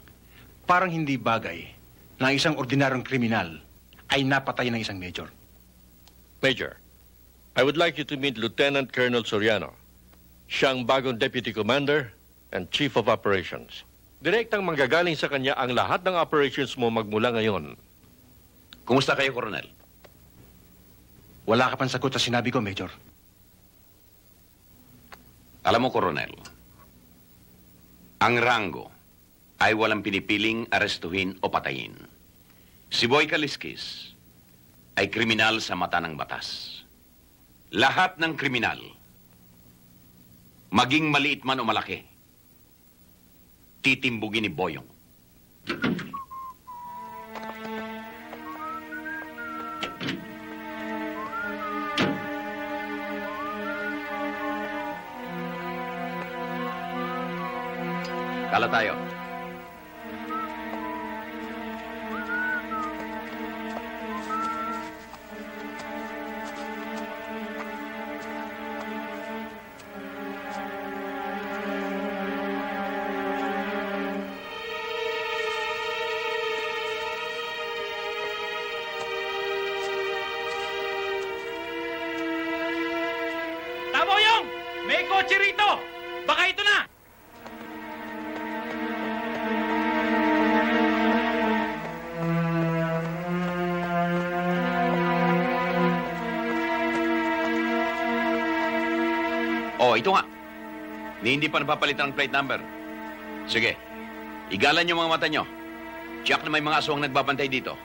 parang hindi bagay na isang ordinaryong kriminal ay napatay ng isang Major. Major, I would like you to meet Lieutenant Colonel Soriano. Siya ang bagong Deputy Commander and Chief of Operations. Direktang manggagaling sa kanya ang lahat ng operations mo magmula ngayon. Kumusta kayo, Coronel? Wala ka pang sagot sa sinabi ko, Major. Alam mo, Coronel, ang rango ay walang pinipiling arestuhin o patayin. Si Boy Kaliskis ay kriminal sa mata ng batas. Lahat ng kriminal, maging maliit man o malaki, titimbugin ni Boyong. Kala tayo. Taboyong! May kotse rito! Baka ito na! Oh, ito nga. Hindi pa napapalitan ang plate number. Sige, igalan niyo mga mata niyo. Check na may mga aswang nagbabantay dito.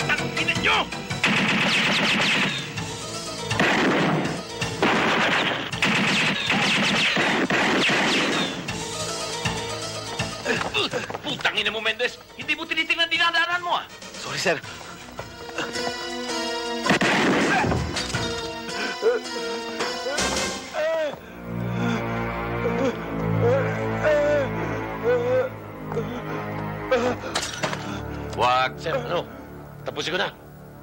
Tangkinan niyo! Putangin na mo, Mendez. Hindi mo tinitingnan dinadaanan mo, ah. Sorry, sir. Wag. Sir, ano? Tapusin ko na.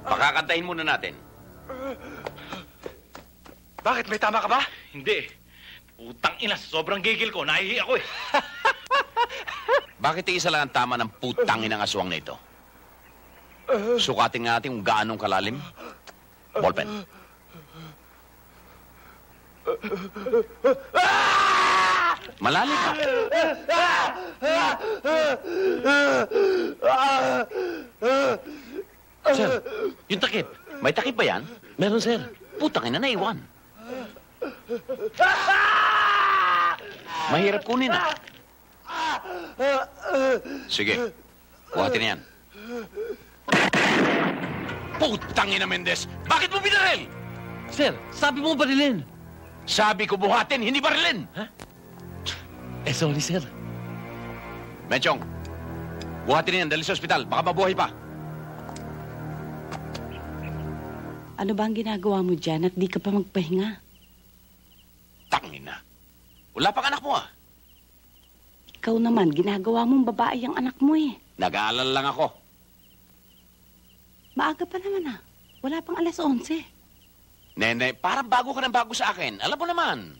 Pakakantahin muna natin. Bakit? May tama ka ba? Hindi. Putang ina, sobrang gigil ko. Nahihi ako eh. Bakit isa lang ang tama ng putangin ng aswang na ito? Sukatin nga natin kung gaanong kalalim. Ballpen. Malalim ka. Sir, yung takip. May takip ba yan? Meron, sir. Putangin na naiwan. Mahirap kunin ah. Sige, buhatin na yan. Putang ina, Mendez! Bakit mo binaril? Sir, sabi mo barilin. Sabi ko buhatin, hindi barilin. Ha? Sorry, sir. Menchong, buhatin na yan, dali sa ospital. Baka mabuhay pa. Ano ba ang ginagawa mo dyan at di ka pa magpahinga? Tangina. Wala pang anak mo ah. Ikaw naman, ginagawa mong babae ang anak mo eh. Nag-aalala lang ako. Maaga pa naman ah. Wala pang 11:00. Nene, parang bago ka ng bago sa akin. Alam mo naman.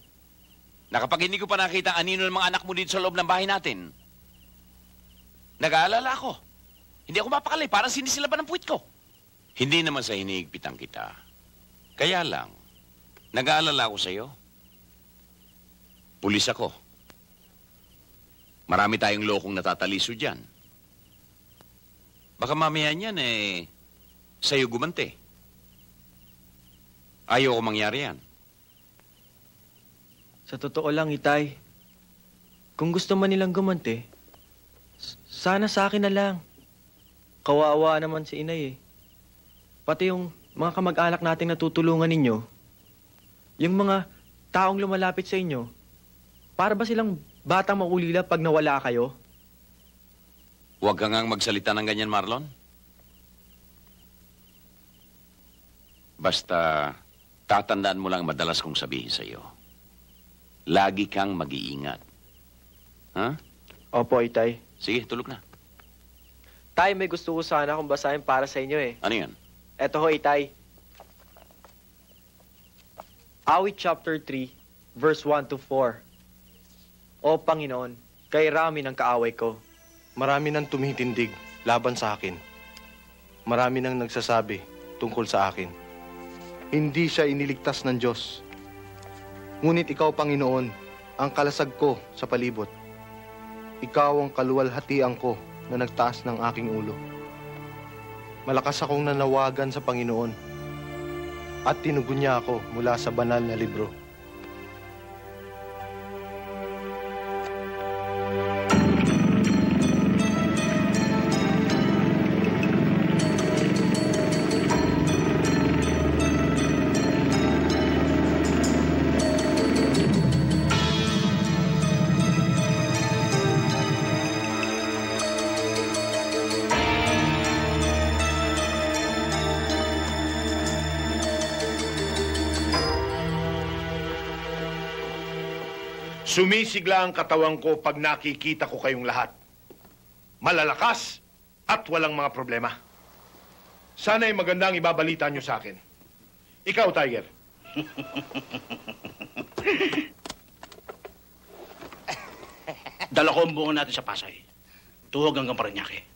Nakapag hindi ko pa nakita ang anino ng mga anak mo dito sa loob ng bahay natin. Nag-aalala ako. Hindi ako mapakali. Parang sinisilaban ng puwit ko. Hindi naman sa hinihigpitan kita. Kaya lang, nag-aalala ako sa'yo. Pulis ako. Marami tayong lokong natataliso dyan. Baka mamaya niyan sa'yo gumante. Ayoko mangyari yan. Sa totoo lang, Itay, kung gusto man nilang gumante, sana sa akin na lang. Kawawa naman si Inay eh. Pati yung mga kamag-anak nating natutulungan ninyo, yung mga taong lumalapit sa inyo, para ba silang batang maulila pag nawala kayo? Huwag ka ngang magsalita ng ganyan, Marlon. Basta, tatandaan mo lang madalas kong sabihin sa'yo. Lagi kang mag-iingat. Ha? Opo, Itay. Sige, tulog na. Tay, may gusto ko sana akong basahin para sa inyo eh. Ano yan? Eto ho, Itay. Awit chapter 3, verse 1 to 4. O Panginoon, kay rami ng kaaway ko. Marami nang tumitindig laban sa akin. Marami nang nagsasabi tungkol sa akin. Hindi siya iniligtas ng Diyos. Ngunit ikaw, Panginoon, ang kalasag ko sa palibot. Ikaw ang kaluwalhatian ko na nagtaas ng aking ulo. Malakas akong nanawagan sa Panginoon at tinugon niya ako mula sa banal na libro. Sumisigla ang katawan ko pag nakikita ko kayong lahat. Malalakas at walang mga problema. Sana'y magandang ibabalita nyo sa akin. Ikaw, Tiger. Dala ko ang bunga natin sa Pasay. Tuhog hanggang Parañaque.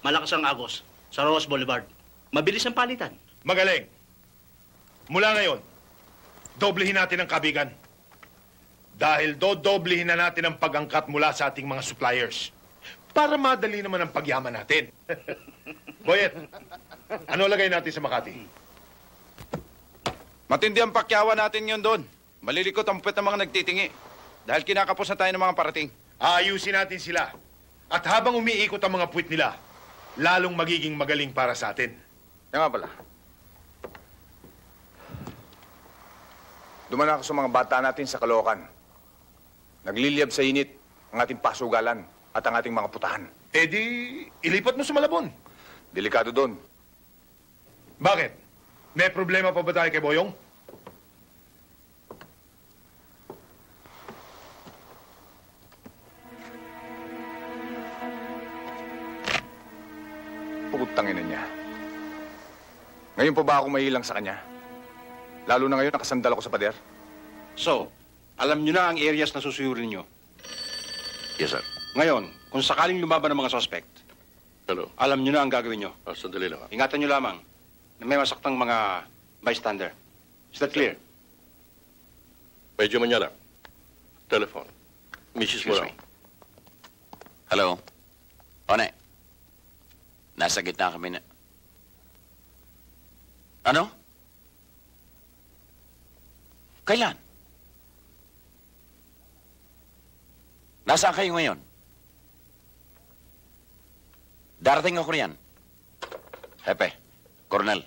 Malakas ang agos sa Rojas Boulevard. Mabilis ang palitan. Magaling. Mula ngayon, doblehin natin ang kabigan. Dahil dodoblehin na natin ang pag-angkat mula sa ating mga suppliers. Para madali naman ang pagyaman natin. Boyet, ano lagay natin sa Makati? Matindi ang pakyawan natin yun doon. Malilikot ang puwet ng mga nagtitingi. Dahil kinakapos na tayo ng mga parating. Aayusin natin sila. At habang umiikot ang mga puwet nila, lalong magiging magaling para sa atin. Yan nga pala. Duman ako sa mga bata natin sa Caloocan. Nagliliyab sa init ang ating pasugalan at ang ating mga putahan. Eh di, ilipat mo sa Malabon. Delikado doon. Bakit? May problema pa ba tayo kay Boyong? Putangin na niya. Ngayon pa ba ako mahilang sa kanya? Lalo na ngayon nakasandal ako sa pader. So, alam nyo na ang areas na susuyurin nyo. Yes, sir. Ngayon, kung sakaling lumaban ng mga suspect, Hello. alam nyo na ang gagawin nyo. Sandali lang. Ingatan nyo lamang na may masaktang mga bystander. Is that clear? Medyo Manyala. Telephone. Mrs. Morang. Hello? One. Nasa gitna kami na... Ano? Kailan? Nasaan kayo ngayon? Darating ako riyan. Hepe, Colonel,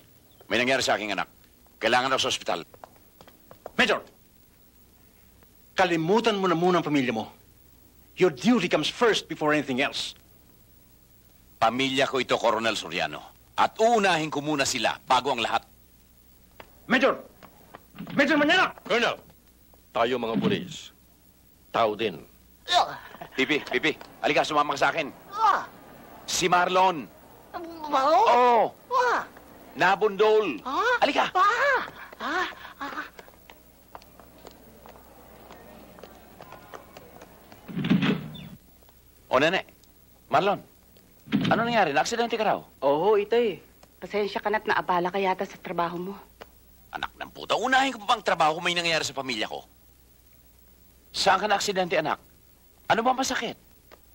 may nangyari sa aking anak. Kailangan ako sa ospital. Major, kalimutan mo na muna ang pamilya mo. Your duty comes first before anything else. Pamilya ko ito, Coronel Soriano. At uunahin ko muna sila bago ang lahat. Major! Major Manila! Colonel, tayo mga pulis. Tao din. Pipi, halika, sumama ka sa akin. Si Marlon. Bao? Oo. Nabundol. Halika. O, nene. Marlon, ano nangyari? Na-aksidente ka raw? Oo, itay. Pasensya ka na't naabala ka yata sa trabaho mo. Anak ng puta, unahin ko pa bang trabaho kung may nangyayari sa pamilya ko? Saan ka na-aksidente, anak? Ano ba masakit?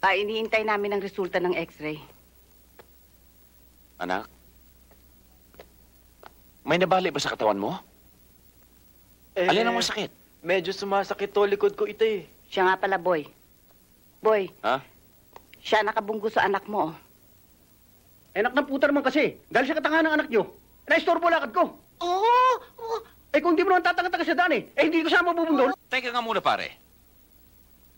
Iniintay namin ang resulta ng x-ray. Anak? May nabali ba sa katawan mo? Alin ang masakit? Medyo sumasakit to likod ko, itay. Siya nga pala, Boy. Boy, Ha? siya nakabunggo sa anak mo. Anak ng puta naman kasi. Dahil sa katanga ng anak nyo, na-istorbo lakad ko. Eh kung di mo naman tatanga-taga sa daan hindi ko siya mabubundol. Teka nga muna, pare.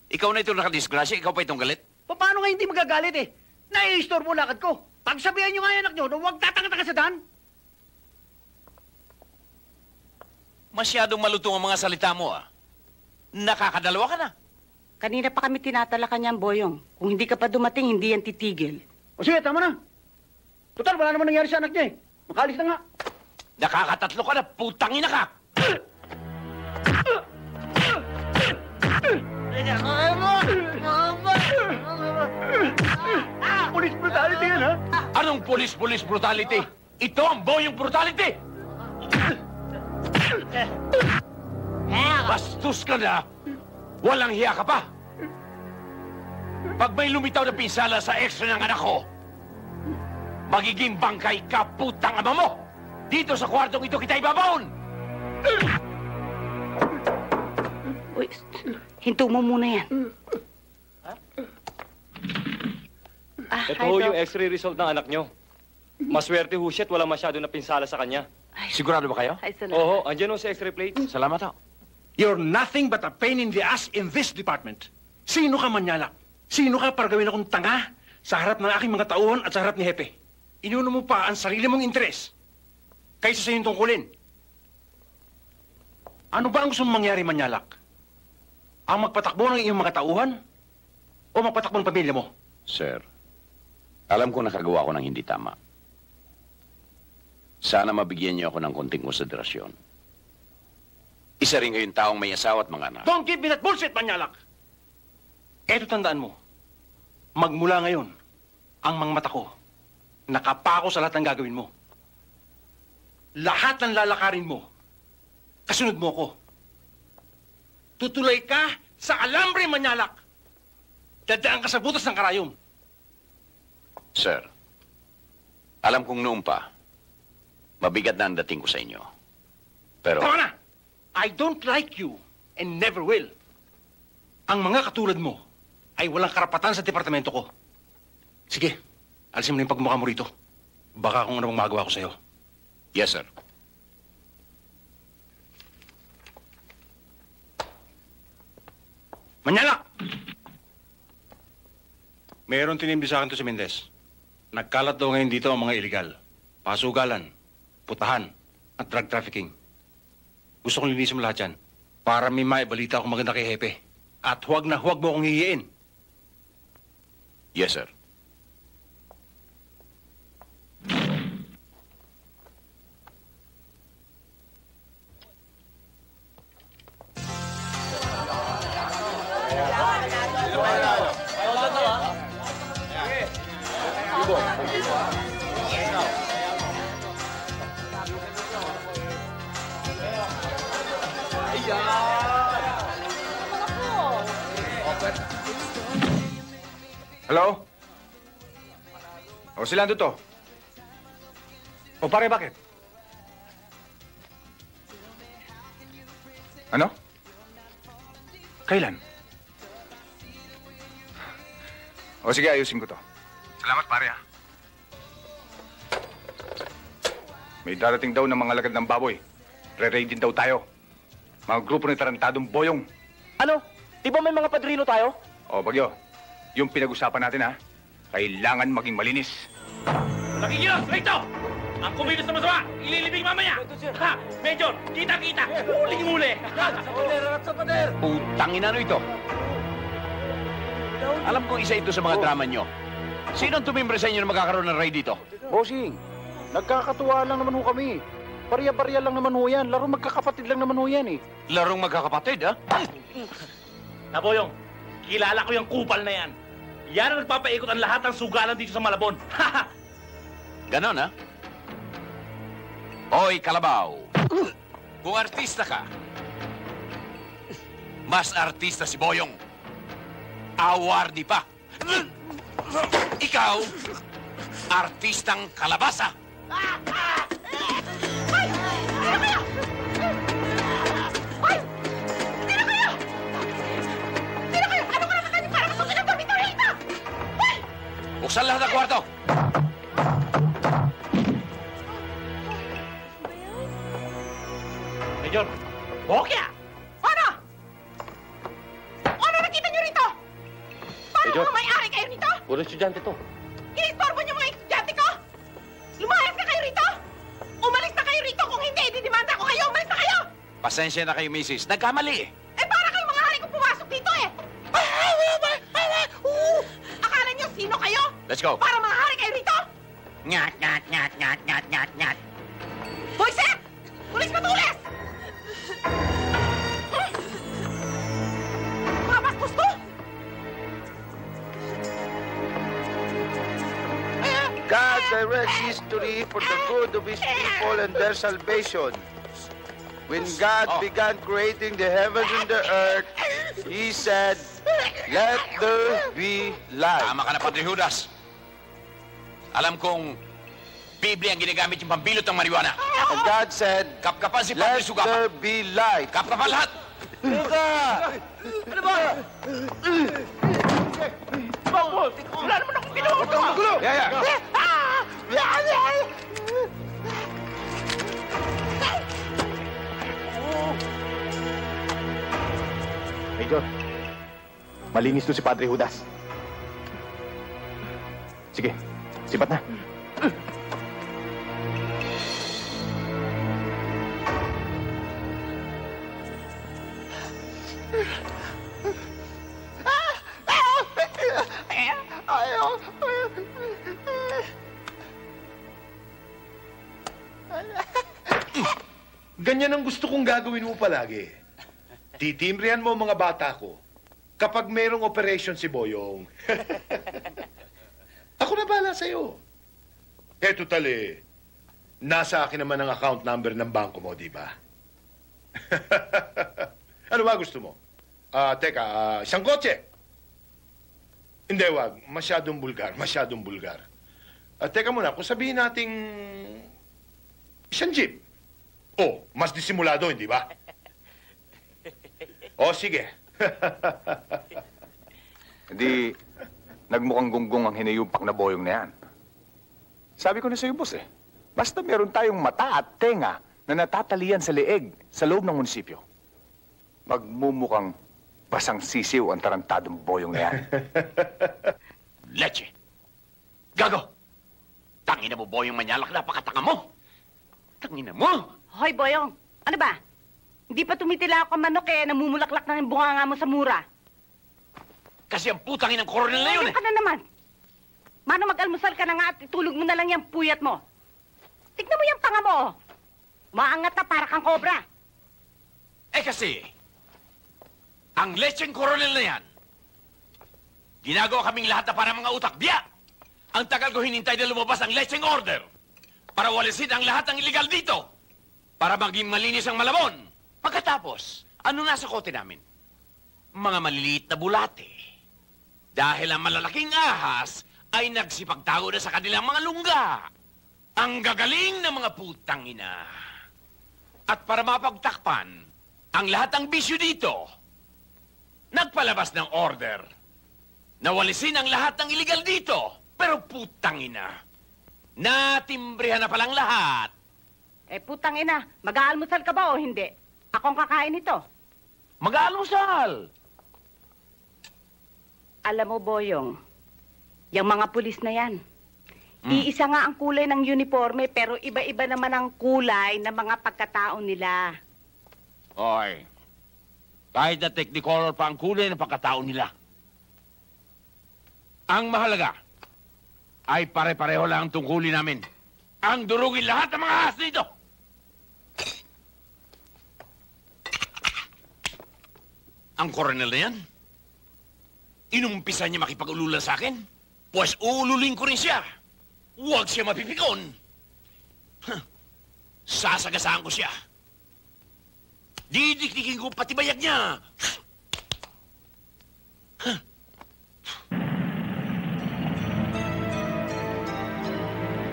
Ikaw na ito nakadisgrasya, ikaw pa itong galit? Paano nga hindi magagalit Na-istorbo lakad ko. Pagsabihan nyo nga yung anak nyo na huwag tatanga-taga sa daan. Masyadong malutong ang mga salita mo, Nakakadalawa ka na. Kanina pa kami tinatalakan niyang, Boyong. Kung hindi ka pa dumating, hindi yan titigil. O sige, tama na. Total, wala naman nangyari sa anak niya Makalis na nga. Nakakatatlo ka na, putang ina ka! Police brutality yan, ha? Anong police brutality? Ito ang Boyong brutality! Bastos ka na! Walang hiya ka pa! Pag may lumitaw na pinsala sa extra ng anak ko, magiging bangkay ka, putang ama mo! Dito sa kwartong ito kita ibabaon! Uy, hinto mo muna yan. Ito ho yung x-ray result ng anak nyo. Maswerte ho siya't wala masyado na pinsala sa kanya. Sigurado ba kayo? Oo, andyan ho sa x-ray plate. Salamat ho. You're nothing but a pain in the ass in this department. Sino ka, Manyalak? Sino ka para gawin akong tanga sa harap ng aking mga tauhan at sa harap ni Hepe? Inuno mo pa ang sarili mong interes kaysa sa iyong tungkulin. Ano ba ang gusto mong mangyari, Manyalak? Ang magpatakbo ng iyong mga tauhan o magpatakbo ng pamilya mo? Sir, alam ko nakagawa ko ng hindi tama. Sana mabigyan niyo ako ng konting konsiderasyon. Isa rin kayong taong may asawa at mga anak. Don't give me that bullshit, Manyalak! Eto tandaan mo, magmula ngayon, ang mga mata ko, nakapako sa lahat ng gagawin mo. Lahat ng lalakarin mo, kasunod mo ko. Tutulay ka sa alambre, Manyalak! Dadaan ka sa butas ng karayom. Sir, alam kong noon pa, mabigat na ang dating ko sa inyo. Pero... Tama na! I don't like you and never will. Ang mga katulad mo ay walang karapatan sa departamento ko. Sige, alisin mo na yung pagmukha mo rito. Baka kung ano bang magawa ko sa'yo. Yes, sir. Manyala! Mayroon tinimbi sa akin to si Mendez. Nagkalat daw ngayon dito ang mga iligal. Pasugalan, putahan, at drug trafficking. Gusto kong linisin mo lahat yan para may maibalita akong maganda kay Hepe. At huwag na huwag mo akong hihiin. Yes, sir. Hello? O, sila to? O pare, bakit? Ano? Kailan? O sige, ayusin ko to. Salamat, pare, ha? May darating daw ng mga lagad ng baboy. Re-raid din daw tayo. Mga grupo ng tarantadong boyong. Ano? Di ba may mga padrino tayo? O, Bagyo, yung pinag-usapan natin, ha? Kailangan maging malinis. Nakikilos! Rito! Ang kumilos na masama, ililibing mamaya! Ha! Major! Kita-kita! Huling-huli! Sa pader! Putangin ano ito? Alam kong isa ito sa mga drama nyo. Sino ang tumimbre sa inyo na magkakaroon ng raid dito? Bossing, nagkakatuwa lang naman ho kami. Barya-barya lang naman ho yan. Laro magkakapatid lang naman ho yan eh. Larong magkakapatid, ha? Naboyong, kilala ko yung kupal na yan. Yan ang nagpapaikot ang lahat ng sugalan dito sa Malabon. Ganon, ha? Hoy, Kalabaw. Kung artista ka, mas artista si Boyong. Awardi pa. Ikaw, artistang kalabasa. Buksan lahat ng kwarto. Major, Bokya! Ano? Ano nakita niyo rito? Paano Major. mga may-ari kayo rito? Puro estudyante to. Inistorbo niyo mga estudyante ko? Lumayas na kayo rito? Umalis na kayo rito kung hindi, didimanda ko kayo. Umalis na kayo! Pasensya na kayo, Mrs. Nagkamali eh. Eh, para kayong mga hari kong pumasok dito eh! Akala niyo sino kayo? Let's go. Para mga hari kayo rito? Ngat, ngat, ngat, ngat, ngat, ngat, ngat. Boyset! Pulis matulis! Mga bastos ko! God directs history for the good of his people and their salvation. When God began creating the heavens and the earth, he said, "Let there be light." Tama ka na, Padre Judas. Alam kong Biblia ang ginagamit yung pambilot ng marijuana. And God said, Kapkapan si Padre "Let Sugapa. there be light." Kapkapan lahat. Ano ba? Bakit? Wala naman akong ginawa. Huwag kang magulo! Yaya! Major, malinis to si Padre Judas. Sige, sipat na. Ganyan ang gusto kong gagawin mo palagi. Titimbrihan mo ang mga bata ko kapag mayroong operation si Boyong. Ako na bahala sa'yo. Eto tali, nasa akin naman ang account number ng bangko mo, di ba? Ano ba gusto mo? Teka, isang kotse. Hindi, wag. Masyadong bulgar, masyadong bulgar. Teka muna, kung sabihin nating isang jeep. Oh, mas disimulado, hindi ba? Oh, sige. Hindi, nagmukhang gunggong ang hinayupak na boyong na yan. Sabi ko na sa'yo, boss, basta meron tayong mata at tenga na natatalian sa leeg sa loob ng munisipyo, magmumukhang basang sisiw ang tarantadong boyong na yan. Leche. Gago. Tangina mo, Boyong Manyalak, napakatanga mo. Tangina mo. Hoy, Boyong. Ano ba? Hindi pa tumitila ako manok eh. Namumulaklak na yung bunganga mo sa mura. Kasi ang putangin ng koronel na yun eh. Ano ka na naman? Mano mag-almusal ka na nga at itulog mo na lang yung puyat mo. Tignan mo yung panga mo, oh. Maangat na para kang kobra. Eh kasi, ang lecheng koronel na yan, ginagawa kaming lahat na para mga utak. Biya! Ang tagal ko hinintay na lumabas ang lecheng order para walisin ang lahat ng illegal dito. Para maging malinis ang Malabon. Pagkatapos, ano nasa kote namin? Mga maliliit na bulate. Dahil ang malalaking ahas ay nagsipagtago na sa kanilang mga lungga. Ang gagaling ng mga putang ina. At para mapagtakpan ang lahat ng bisyo dito, nagpalabas ng order Nawalisin ang lahat ng illegal dito. Pero putang ina, natimbrihan na palang lahat. Eh, putang ina, mag-aalmusal ka ba o hindi? Akong kakain ito. Mag-aalmusal! Alam mo, Boyong, yung mga pulis na yan, iisa nga ang kulay ng uniforme, pero iba-iba naman ang kulay ng mga pagkatao nila. Oy, kahit na technicolor pa ang kulay ng pagkatao nila. Ang mahalaga ay pare-pareho lang ang tungkulin namin. Ang durugin lahat ng mga ahas dito! Ang koronel na yan, inumpisa niya makipag-ululan sa akin, pues uululing ko rin siya. Huwag siya mapipikon. Sasagasaan ko siya. Didikdikin ko pati bayag niya.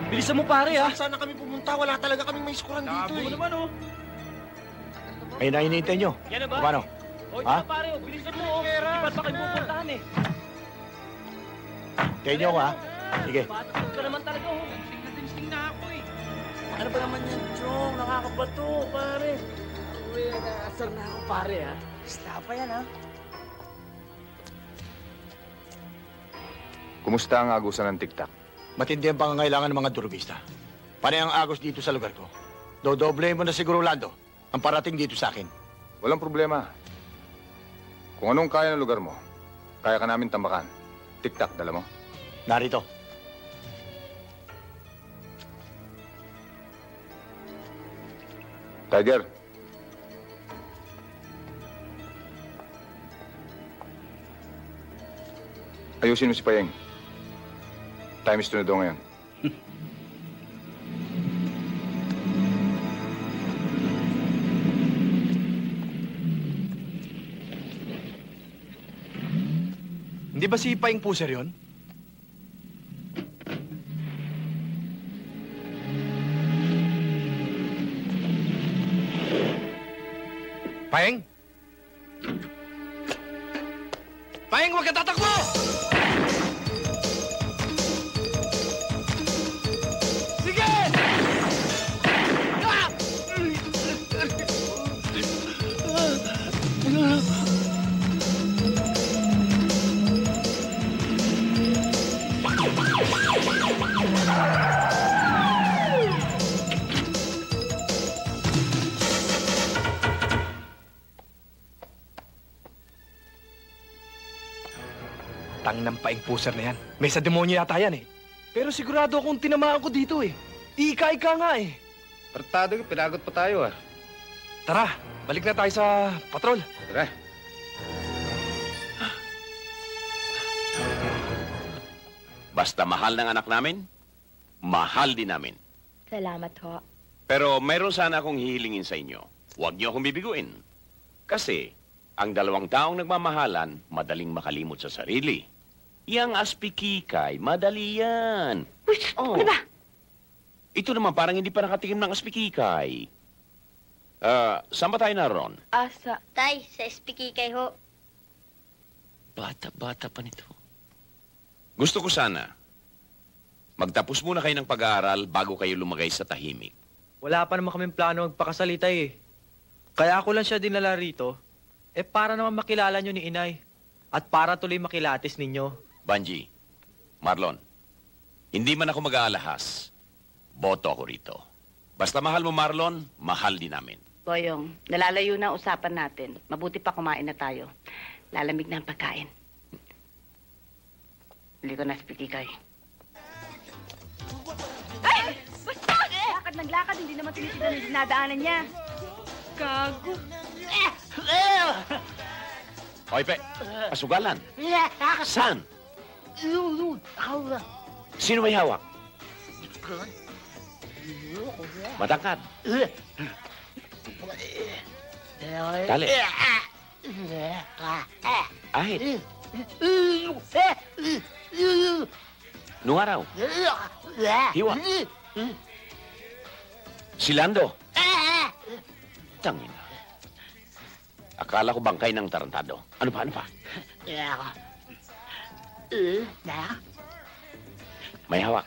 Bilisan mo pare ha. Saan na kami pumunta? Wala talaga kaming may skuran dito eh. naman oh. Ayun na hinihintay nyo. Yan na ba? Paano? O, Ha? ito pare, oh. Bilisan mo oh. Iba't pa kayo pupuntahan eh. Tayo nyo ako, ha? Sige. Batak ka naman talaga oh. Sing na ako eh. Ano ba naman yan, Chong? Nakakabato, pare. Uy, naasar na ako, pare, ha? Basta pa yan, ha? Kumusta ang agusan ng tiktak? Matindi ang pangangailangan ng mga durugista. Panay ang agos dito sa lugar ko. Dodoble mo na siguro, Lando, ang parating dito sa akin. Walang problema. Kung anong kaya ng lugar mo, kaya ka namin tambakan. Tiktak, dala mo? Narito. Tiger. Ayusin mo si Payeng. Time is tunod ngayon. Hindi ba si Paing Puser yun? Paeng? Paeng, huwag ka tatakbo! Sige! Ah! Tang ng Paing Puser na yan. May sa demonyo yata yan eh. Pero sigurado akong tinamaan ko dito eh. Ika-ika nga eh. Partado ka, pinagot pa tayo ah. Tara, balik na tayo sa patrol. Tara. Basta mahal ng anak namin, mahal din namin. Salamat ho. Pero mayroon sana akong hihilingin sa inyo. Huwag niyo akong bibiguin. Kasi ang dalawang taong nagmamahalan, madaling makalimot sa sarili. Yang aspikikay, madali yan. Uy, ano ba? Ito naman parang hindi pa nakatikim ng aspikikay. Saan ba tayo naroon? Asa? Tay, sa SPK ho. Bata-bata pa nito. Gusto ko sana, magtapos muna kayo ng pag-aaral bago kayo lumagay sa tahimik. Wala pa naman kaming plano magpakasalitay eh. Kaya ako lang siya dinala rito, para naman makilala nyo ni Inay. At para tuloy makilatis ninyo. Banji, Marlon, hindi man ako mag-aalahas. Boto ako rito. Basta mahal mo, Marlon, mahal din namin. Boyong, nalalayo na ang usapan natin. Mabuti pa kumain na tayo. Lalamig na ang pagkain. Hindi ko na spikikay. Ay! Basta! Lakad ng lakad, hindi naman tinitigan yung dinadaanan niya. Gago. Hoy, Pe, pasugalan. Saan? Sino may hawak? Matangkad. Dali. Ahit. Nung araw. Hiwa. Silando. Tangina. Akala ko bangkay ng tarantado. Ano pa, ano pa? May hawak.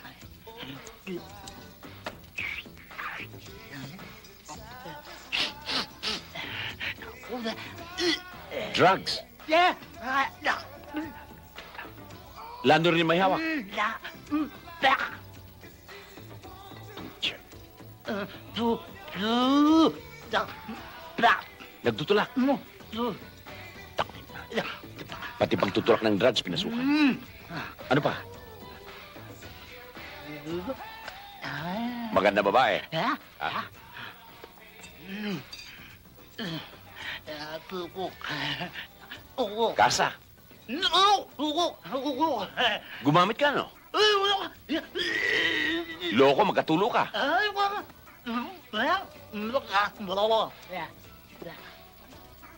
Drugs. Lando rin may hawak. Nagtutulak. Pati pagtutulak ng drugs, pinasukan. Ano pa? Maganda babae. Ah. Kasa. Gumamit ka, no? Loko, magkatulo ka.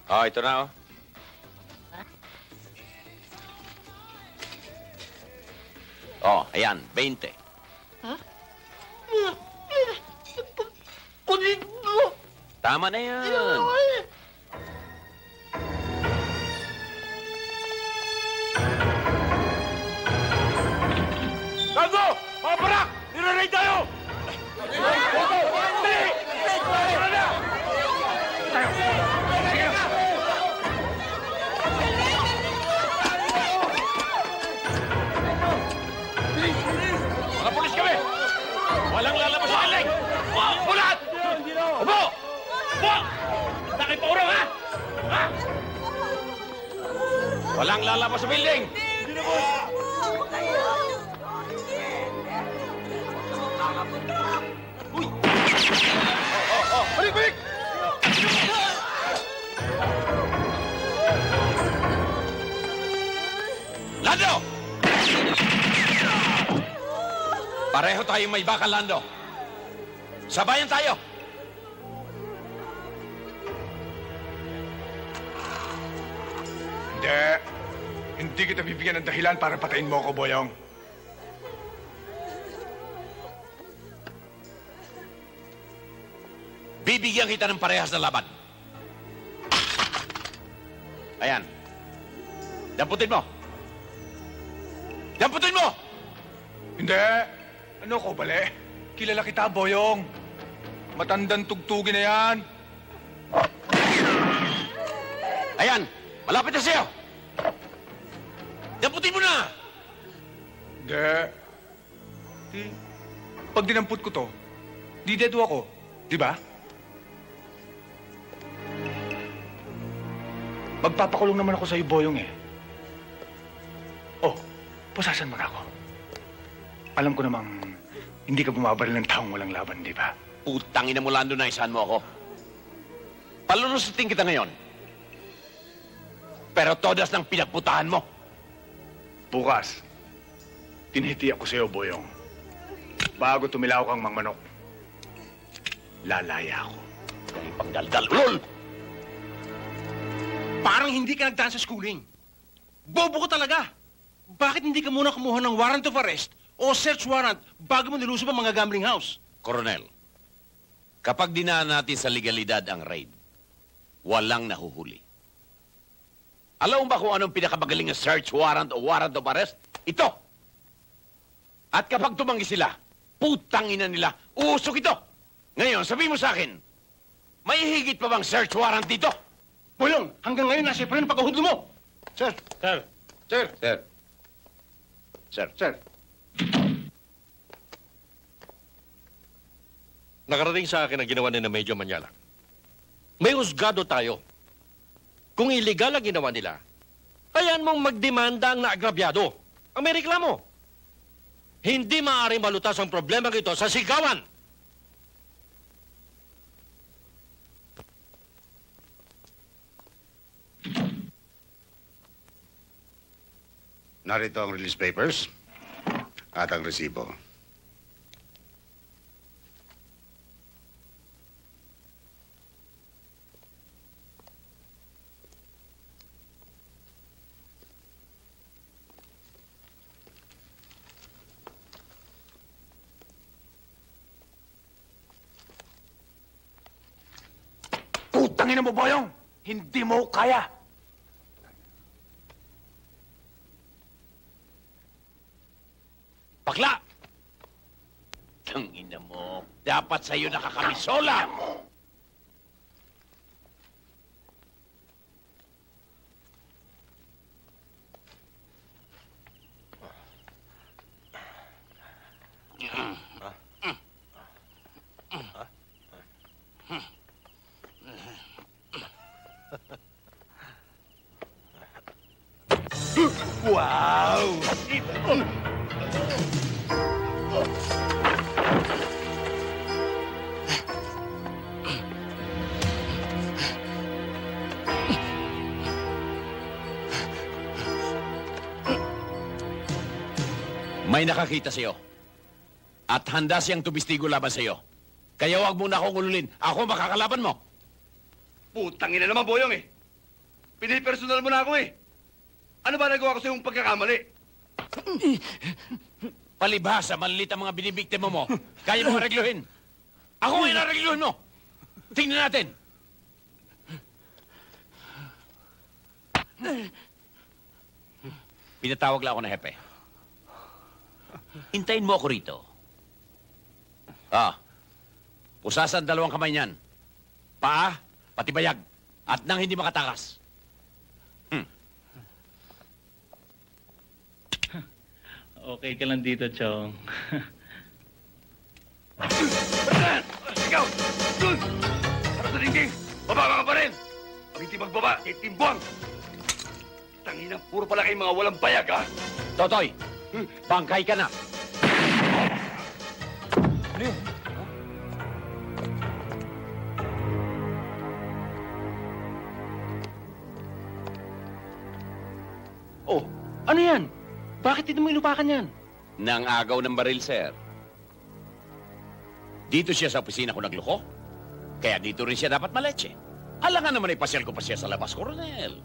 Oh, ito na, oh. Oh, ayan, 20. Tama na yan. Lando! Mga parak! Nire-raid tayo! Dali! Tara na! Tayo! Sige! Mga pulis kami! Walang lalabas sa kaling! Bulat! Upo! Upo! Nakay pa urang, ha? Ha? Walang lalabas sa building! Balik! Balik! Lando! Pareho tayong may bakal, Lando. Sabayan tayo. Hindi. Hindi kita bibigyan ng dahilan para patayin mo ako, Boyong. Bibigyan kita ng parehas na laban. Ayan. Damputin mo. Damputin mo! Hindi. Ano ko, bali? Kilala kita, Boyong. Matandang tugtugin na yan. Ayan, malapit na sa'yo. Damputin mo na! Hindi. Pag dinamput ko to, di dedo ako. Di ba? Magpapakulong naman ako sa'yo, Boyong, eh. Oh, pusasan mo na ako. Alam ko namang hindi ka bumabaril ng taong walang laban, di ba? Putang ina mo, Lando, na isahan mo ako. Palulusutin kita ngayon. Pero todas ng pinagputahan mo. Bukas, tinihiti ako sa'yo, Boyong. Bago tumilaw kang mangmanok, lalaya ako. Dahil pagdaldal, ulol! Parang hindi ka nagdaan sa schooling. Bobo ko talaga. Bakit hindi ka muna kumuha ng warrant of arrest o search warrant bago mo nilusob ang mga gambling house? Coronel, kapag dinaan natin sa legalidad ang raid, walang nahuhuli. Alam mo ba kung anong pinakamagaling na search warrant o warrant of arrest? Ito! At kapag tumanggi sila, putang ina nila, uusok ito! Ngayon, sabi mo sa akin, may higit pa bang search warrant dito? Boyong, hanggang ngayon nasa pa rin ang pagkahudlo mo. Sir! Sir! Sir! Sir! Sir! Sir! Nakarating sa akin ang ginawa ni na Medyo Manyala. May husgado tayo. Kung illegal ang ginawa nila, hayaan mong magdemanda ang naagrabyado. Ang may reklamo. Hindi maaaring malutas ang problema ito sa sigawan. Narito ang release papers at ang resibo. Putangin mo, Boyong! Hindi mo kaya! Bakla! Tangina mo, dapat sa'yo nakakamisola! Wow! May nakakita sa'yo. At handa siyang tubistigo laban sa'yo. Kaya huwag mo na akong ululin. Ako makakalaban mo. Putang ina naman, Boyong eh. Pinipersonal mo na ako eh. Ano ba nagawa ko sa iyong pagkakamali? Palibhasa, malilit ang mga binibiktima mo. Kaya mo aregluhin. Ako ngayon aregluhin mo. Tingnan natin. Pinatawag lang ako na hepe. Hintayin mo ako rito. Pusasan 2 kamay niyan. Paa, pati bayag. At nang hindi makatakas. Okay ka lang dito, Chong. Ikaw! Dun! Sarap sa dingding! Bababa ka pa rin! Pag hindi magbaba, titimbang! Tanginang puro pala kayong mga walang bayag, ha? Totoy, bangkay ka na. Ano yun? Oh, ano yan? Bakit hindi mo inupakan yan? Nang agaw ng baril, sir. Dito siya sa opisina ko nagloko. Kaya dito rin siya dapat maletse. Alangan naman ay pasyal ko pa siya sa labas, Coronel.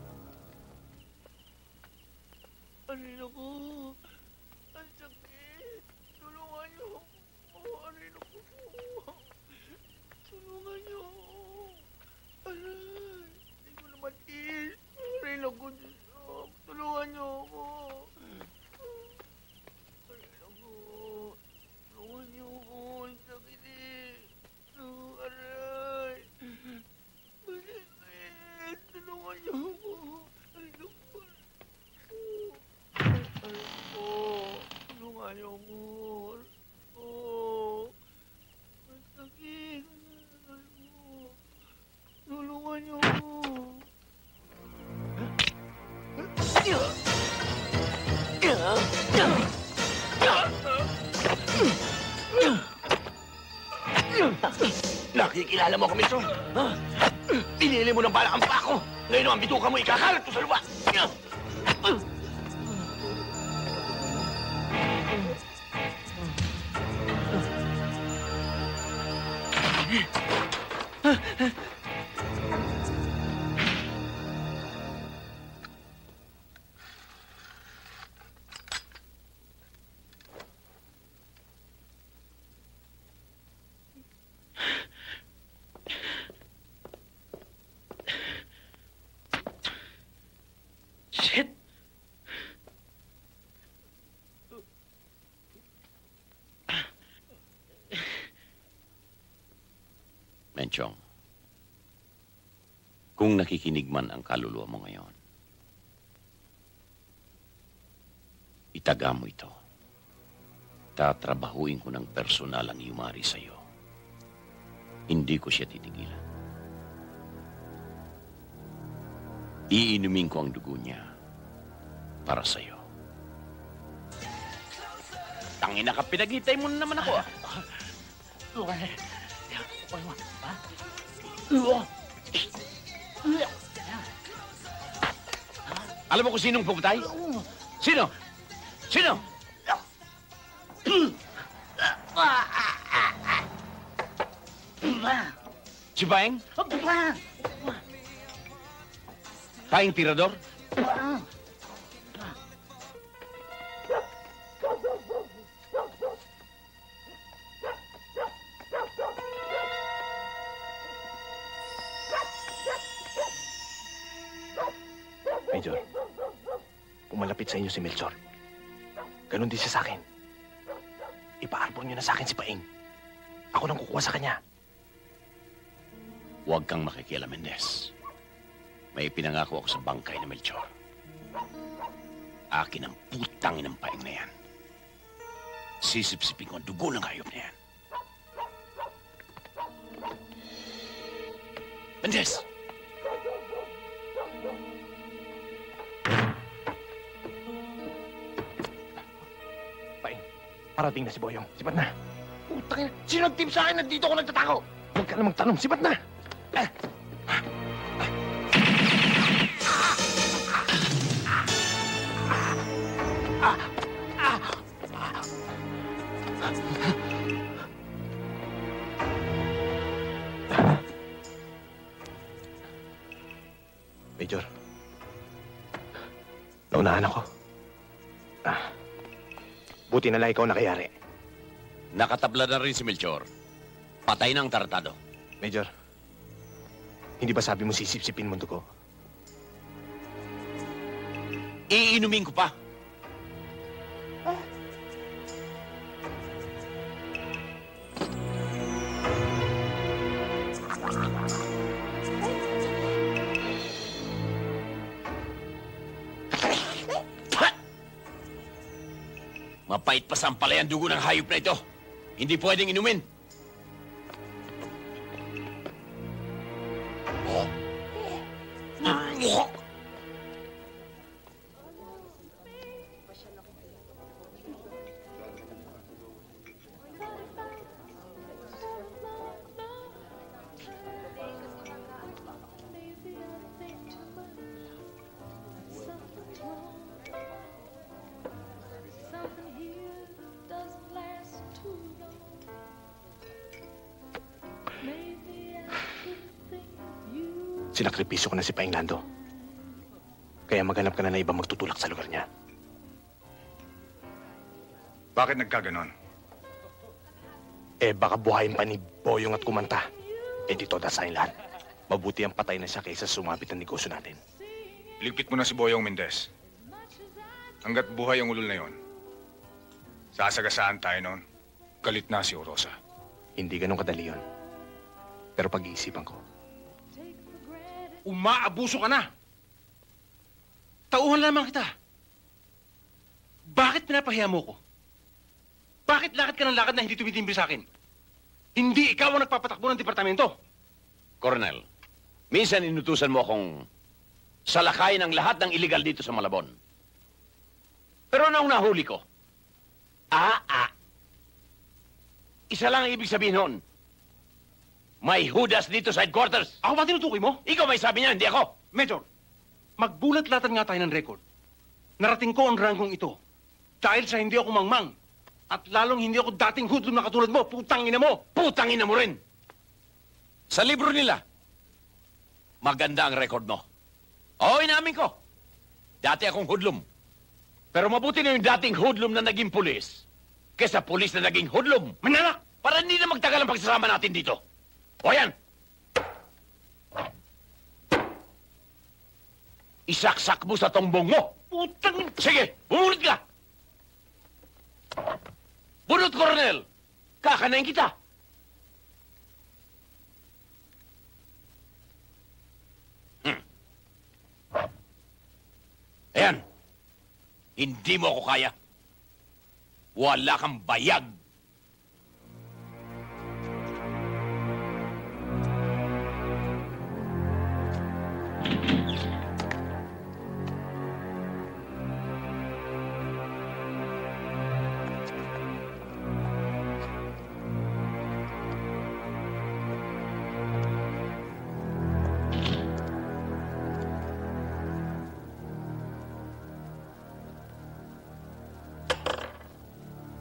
Alino ko. Ang sakit. Tulungan niyo ako. Alino ko. Tulungan niyo ako. Aray. Hindi ko na matis. Alino ko. Tulungan niyo ako. Alino ko. Tulungan niyo ako. Ang sakit eh. Aray. Masakit. Tulungan niyo ako. Alino ko. Tulungan niyo ako. Ang sakit. Tulungan niyo ako. Nakikilala mo ako, Mitro? Pinili mo ng balak ang pako. Ngayon ang bituka mo, ikakalat ko sa lupa. Shit! Menchong, kung nakikinig man ang kaluluwa mo ngayon, itaga mo ito. Tatrabahuin ko ng personal ang Yumari sa'yo. Hindi ko siya titigilan. Iinumin ko ang dugo niya para sa'yo. Tangina ka, pinagitay mo na naman ako, ah. Alam mo kung sinong pugtay? Sino? Sino? Si Baeng? Baeng Tirador? Major, kung malapit sa inyo si Melchor, ganun din siya sa akin. ipaarbor niyo na sa akin si Paing. Ako nang kukuha sa kanya. Huwag kang makikialam, Mendez. May pinangako ako sa bangkay na Melchor. Akin ang putang inang Paing na yan. Sisip-sipin ko ang dugo ng hayop na yan. Mendez! Paing, parating na si Boyong. Sipat na. Putang ina, sino nag-team sa akin? Nandito ako nagtatako. Huwag ka na magtanong. Sipat na. Major, naunahan ako. Buti na lang ikaw nakayari. Nakatabla na rin si Melchor. Patay na ang tarantado. Major, hindi ba sabi mo sisip-sipin mo ko? Iinumin ko pa. Mapait pa sampalay ang dugo ng hayop na ito. Hindi pwedeng inumin. Sinakripisyo ko na si Paing Lando. Kaya maghanap ka na ibang magtutulak sa lugar niya. Bakit nagkaganon? Baka buhayin pa ni Boyong at kumanta. Di toda sa akin lahat. Mabuti ang patay na siya kaysa sumabit ang negosyo natin. Ligpit mo na si Boyong Mendez. Hanggat buhay ang ulol na yon, sasagasaan tayo noon. Galit na si Orosa. Hindi ganun kadali yun. Pero pag-iisipan ko. Umaabuso ka na! Tauhan lamang kita. Bakit pinapahiya mo ko? Bakit lakad ka ng lakad na hindi tumitimbre sa akin? Hindi ikaw ang nagpapatakbo ng departamento. Colonel, minsan inutusan mo akong salakayin ang lahat ng illegal dito sa Malabon. Pero anong nahuli ko? Isa lang ang ibig sabihin noon. May Judas dito sa headquarters. Ako ba tinutukoy mo? Ikaw may sabi niya, hindi ako. Major, magbulat-latan nga tayo ng record. Narating ko ang ranggong ito dahil sa hindi ako mangmang. At lalong hindi ako dating hoodlum na katulad mo. Putang ina mo! Putang ina mo rin! Sa libro nila, maganda ang record mo. Oo, inamin ko. Dati akong hoodlum. Pero mabuti na yung dating hoodlum na naging pulis kesa pulis na naging hoodlum. Manalak! Para hindi na magtagal ang pagsasama natin dito. O yan! Isaksak mo sa tombong mo! Putang! Sige, bumunot ka! Bunot, Colonel! Kakanayin kita! Ayan! Hindi mo ako kaya. Wala kang bayag.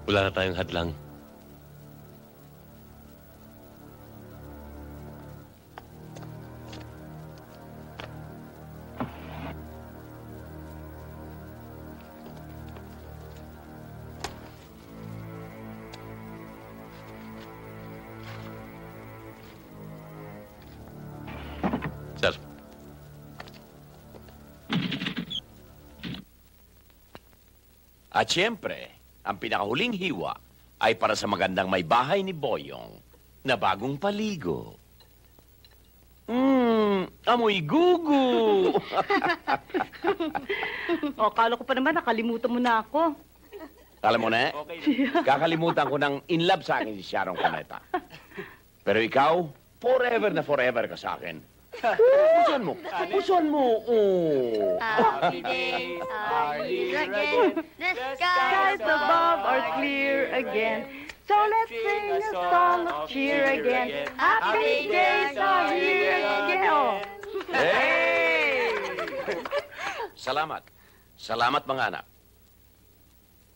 Wala na tayong hadlang. Sir. At siyempre, ang pinakahuling hiwa ay para sa magandang may bahay ni Boyong na bagong paligo. Amoy gugu! O, kala ko pa naman, nakalimutan mo na ako. Alam mo na, kakalimutan ko ng in love sa akin si Sharon Cuneta. Pero ikaw, forever na forever ka sa akin. Pusuan mo! Pusuan mo! Oh. Happy days are here again. The skies above are clear again. So let's sing a song of cheer again. Happy days are here again. Oh. Hey! Salamat. Salamat mga anak.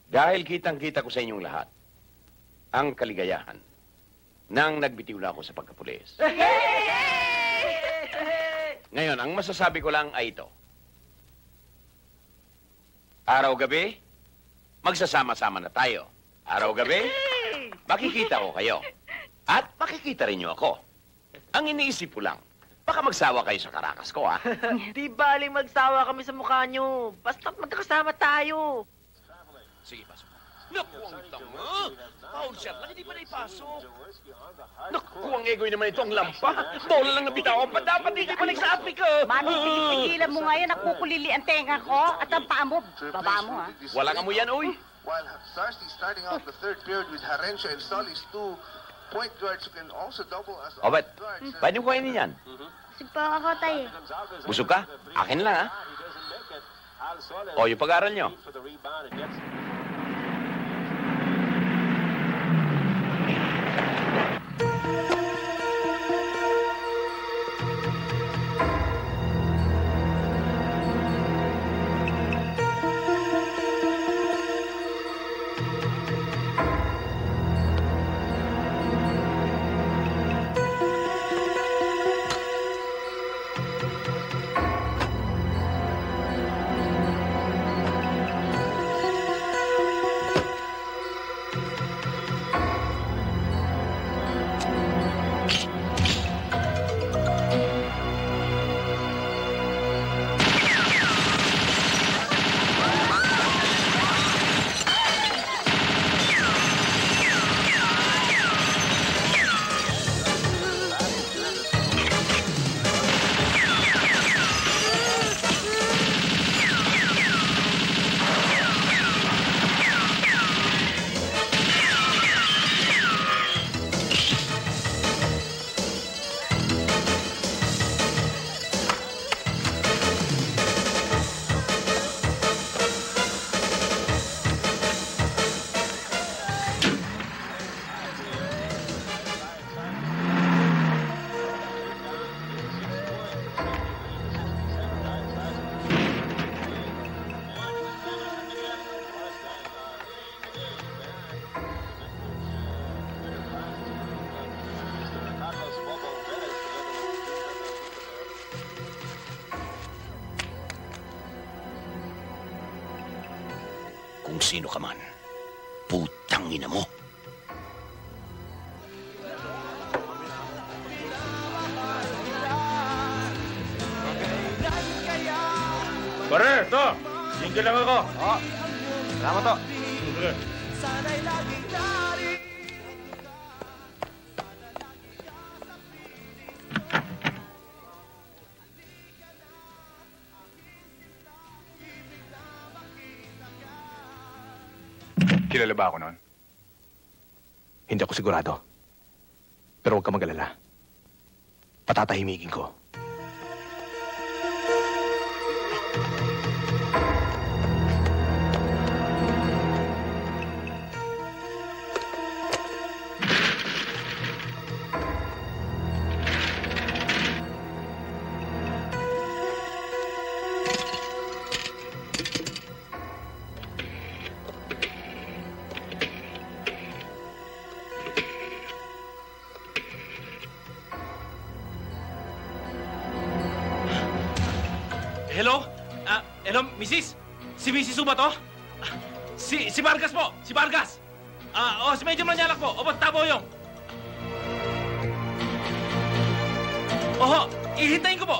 Dahil kitang-kita ko sa inyong lahat ang kaligayahan nang nagbitiw na ako sa pagkapulis. Ngayon, ang masasabi ko lang ay ito. Araw-gabi, magsasama-sama na tayo. Araw-gabi, makikita ko kayo. At makikita rin niyo ako. Ang iniisip ko lang, baka magsawa kayo sa karakas ko, ha? Di baling magsawa kami sa mukha nyo. Basta't magkakasama tayo. Sige, pasok. Naku, ang tama! Foul shot lang, hindi pa naipasok. Naku, ang egoy naman ito, ang lampa. Bola lang nabitawan pa, dapat hindi balik sa Africa. Mami, pigilan mo nga yan, nakukulili ang tenga ko at ang paa mo, baba mo, ha? Walang amoy yan, uy. While Sarsky starting out the third period with Harencio and Solis, two point guards who can also double as Obet, guards. pwede mo kainin yan. Busog pa ako, tay. Busog ka? Akin lang, ha? O, yung pag-aaral nyo. Kung sino ka man, putang ina mo. Pare, ito! Single lang ako. Oo. Salamat to. Sige. Kilala ba ako noon? Hindi ako sigurado. Pero huwag ka mag-alala. Patatahimigin ko. Hello? Hello, Mrs.? Si Mrs. ba to? Si Vargas po! Si Vargas! Si Medyo Manyalak po! Opo, Taboyong! Oho, ihintayin ko po!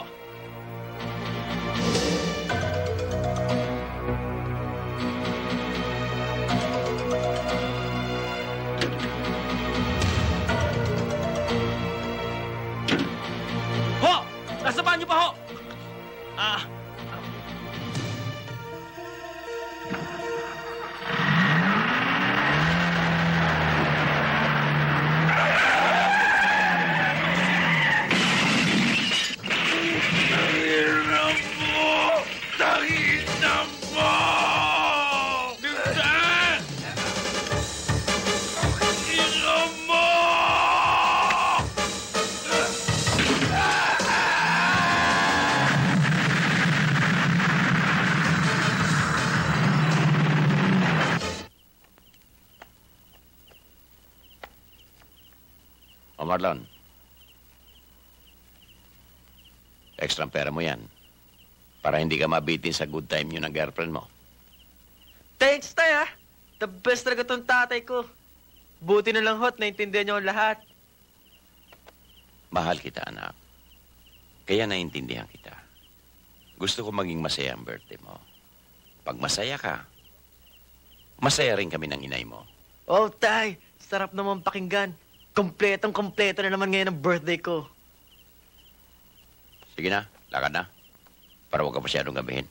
Marlon. Extra pera mo yan. Para hindi ka mabitin sa good time yun ng girlfriend mo. Thanks, Tay, ha? The best talaga tong tatay ko. Buti na lang, Hot, naintindihan niyo ang lahat. Mahal kita, anak. Kaya naintindihan kita. Gusto ko maging masaya ang birthday mo. Pag masaya ka, masaya rin kami ng inay mo. Oh, Tay, sarap naman pakinggan. Kompletong-kompleto na naman ngayon ang birthday ko. Sige na, lakad na. Para huwag ka masyadong gabihin.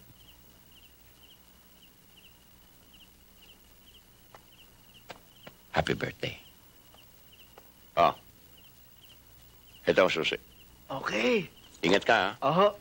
Happy birthday. Oh. Ito ang susi. Okay. Ingat ka, ha? Oho.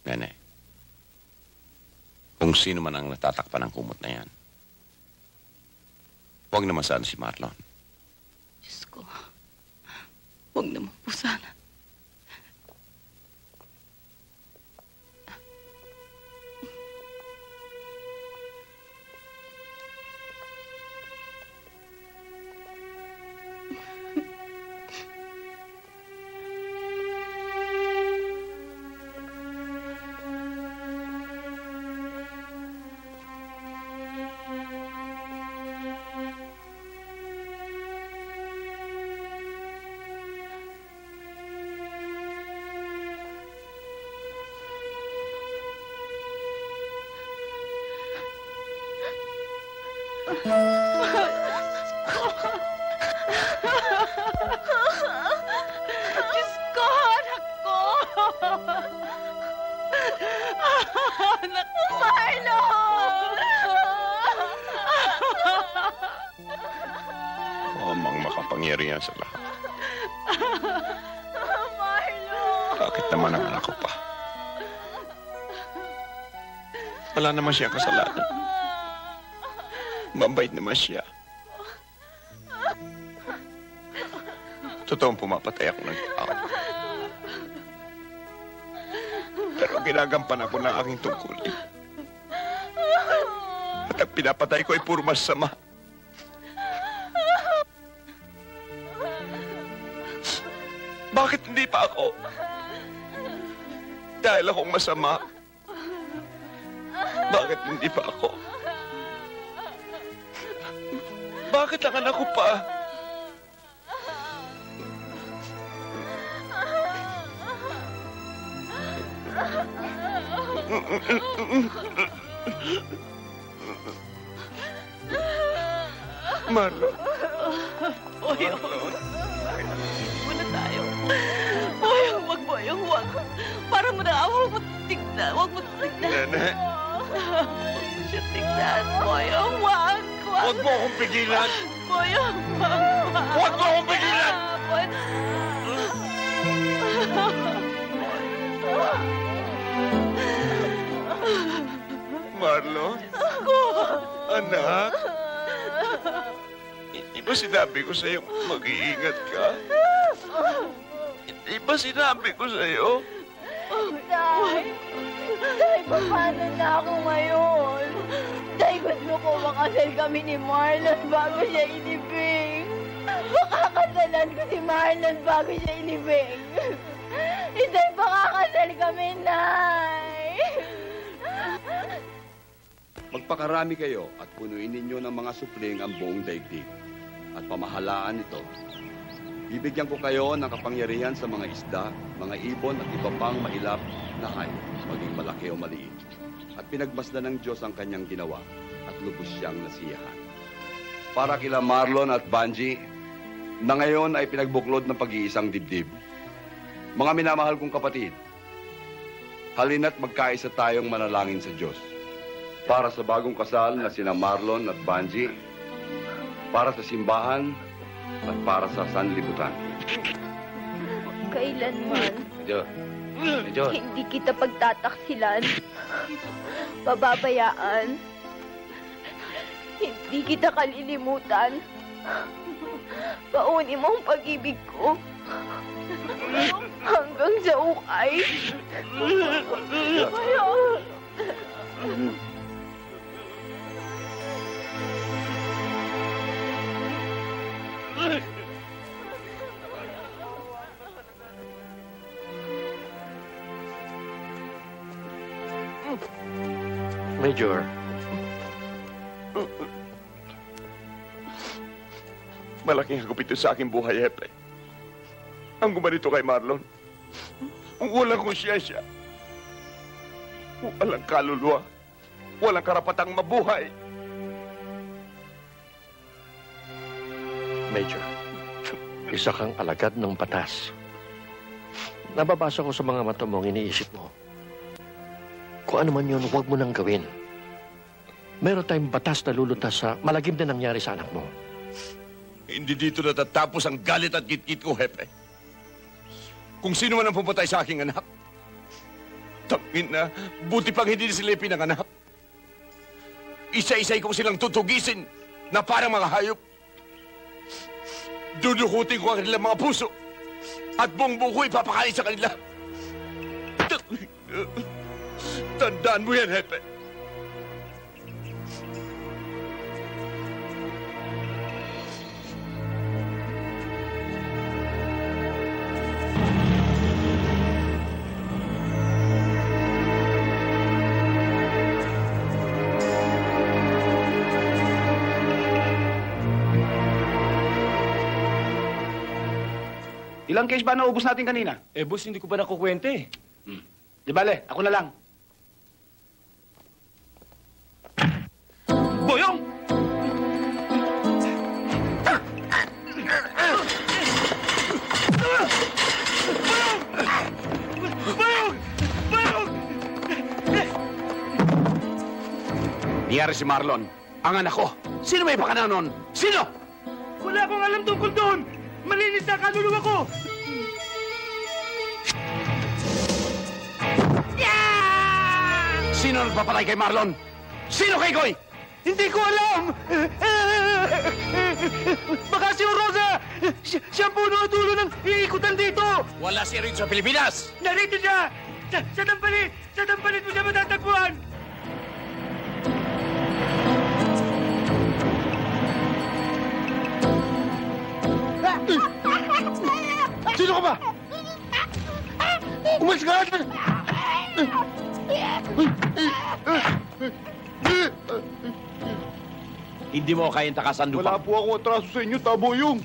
Nene, kung sino man ang natatakpan ng kumot na yan, huwag naman sana si Marlon. Diyos ko, huwag naman po sana. Diyos ko, anak ko! Anak ko! Marlon! Amang makapangyarihan sa lahat. Marlon! Bakit naman ang anak ko pa? Wala naman siyang kasalanan. Mabait naman siya. Totoong pumapatay ako ng tao. Pero ginagampan ako ng aking tungkulin. At ang pinapatay ko ay puro masama. Bakit hindi pa ako? Dahil akong masama. Bakit hindi pa ako? Bakit ang anak ko pa? Marlon. Boyong. Muna tayo. Boyong, wag, Boyong, wag. Para mo na ako, huwag mo tignan. Huwag mo tignan. Nene. Siya tignan, Boyong, wag. Huwag mo akong pigilan. Boyong, wag. Huwag mo akong pigilan. Marlon? Anak? Hindi ba sinabi ko sa'yo mag-iingat ka? Hindi ba sinabi ko sa'yo? Day, paano na ako ngayon? Day, gusto ko magpapakasal kami ni Marlon bago siya inibig. Makakasalan ko si Marlon bago siya inibig. Inday, pakakasal kami, Nay. Magpakarami kayo at punuin ninyo ng mga supling ang buong daigdig. At pamahalaan ito. Bibigyan ko kayo ng kapangyarihan sa mga isda, mga ibon at iba pang mailap na hayop, maging malaki o maliit. At pinagmasdan ng Diyos ang kanyang ginawa at lubos siyang nasiyahan. Para kila Marlon at Banji, na ngayon ay pinagbuklod ng pag-iisang dibdib. Mga minamahal kong kapatid, halina't magkaisa tayong manalangin sa Diyos. Para sa bagong kasal na sina Marlon at Banji, para sa simbahan at para sa sanlibutan. Kailanman, Medyo. hindi kita pagtataksilan, pababayaan, hindi kita kalilimutan. Paunin mo ang pag-ibig ko hanggang sa ukay. Major. Malaking hagupit ito sa aking buhay, Hepe. Ang gumanito kay Marlon. Ang walang konsyensya. Walang kaluluwa. Walang karapatang mabuhay. Major, isa kang alagad ng batas. Nababasa ko sa mga mata mong iniisip mo. Kung ano man yun, huwag mo nang gawin. Meron tayong batas na lulutas sa malagim na nangyari sa anak mo. Hindi dito natatapos ang galit at git-git ko, Hepe. Kung sino man ang pumatay sa aking anak, tangin na, buti pang hindi sila pinanganak. Isa-isay kong silang tutugisin na parang mga hayop. Dudukutin ko ang kanilang mga puso at buong-buo ko ipapakain sa kanila. Tandaan mo yan, Hepe. Ilang case ba naubos natin kanina? Boss, hindi ko pa nakukwente eh. Di bale, ako na lang. Boyong! Niyari si Marlon, ang anak ko. Sino may pakana nun? Sino? Wala akong alam tungkol doon! Malinis na kaluluwa ko! Sino nagpapatay kay Marlon? Sino kay Goy? Hindi ko alam! Baka si Rosa! Siya ang puno at dulo ng iikutan dito! Wala siya rin sa Pilipinas! Narito siya! Sa Dampalit! Sa Dampalit mo siya matatagpuan! Sino ka ba? Umalis ka natin! Hindi mo kayang takasan lupang. Wala po akong atraso sa inyo, Taboyong.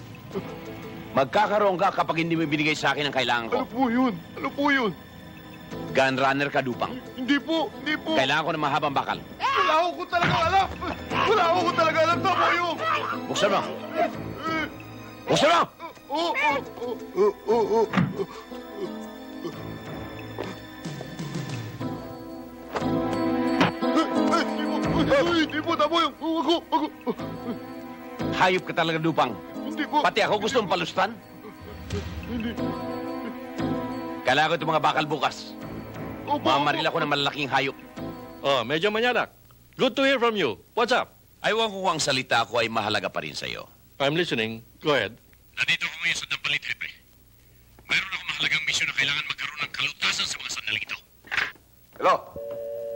Magkakaroon ka kapag hindi mo binigay sa akin ang kailangan ko. Ano po yun? Ano po yun? Gun runner ka, Dupang. Hindi po, hindi po. Kailangan ko ng mahabang bakal. Wala ko talaga alam. Wala ko talaga alam, Taboyong. Buksan mo. Buksan mo! Hindi po, Taboyong. Ako. Hayop ka talaga, Dupang. Hindi po. Pati ako gusto mong palustan. Hindi. Kailangan ko itong mga bakal bukas. Mamaril ako ng malalaking hayop. Oh, Medyo Manyanak. Good to hear from you. What's up? Aywan ko kung ang salita ko ay mahalaga pa rin sa'yo. I'm listening. Go ahead. Nandito ko ngayon sa Dampalit, Hepe. Mayroon akong mahalagang misyon na kailangan magkaroon ng kalutasan sa mga sandaling ito. Hello?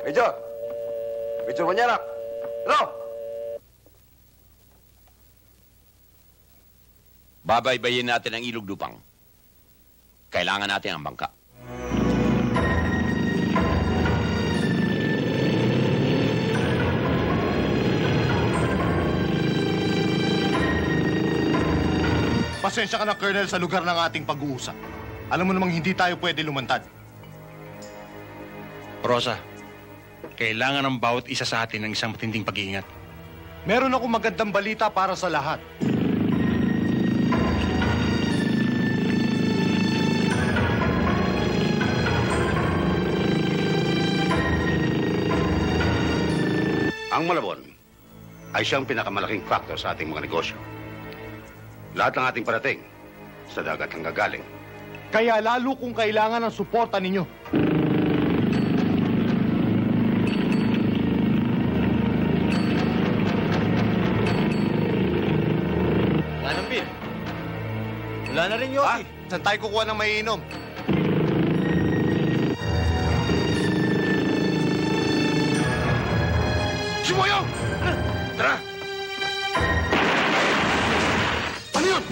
Major? Major Manyanak? Hello? Babaybayin natin ang ilog lupang. Kailangan natin ang bangka. Pasensya ka na, Colonel, sa lugar ng ating pag-uusap. Alam mo namang hindi tayo pwede lumantad. Rosa, kailangan ng bawat isa sa atin ng isang matinding pag-iingat. Meron akong magandang balita para sa lahat. Ang Malabon ay siyang pinakamalaking factor sa ating mga negosyo. Lahat ng ating parating sa dagat ang gagaling. Kaya lalo kung kailangan ng suporta ninyo. Wala nang beer. Wala na rin, Yoki. Saan tayo kukuha ng maiinom? Simoyong! Tara! Ano yun?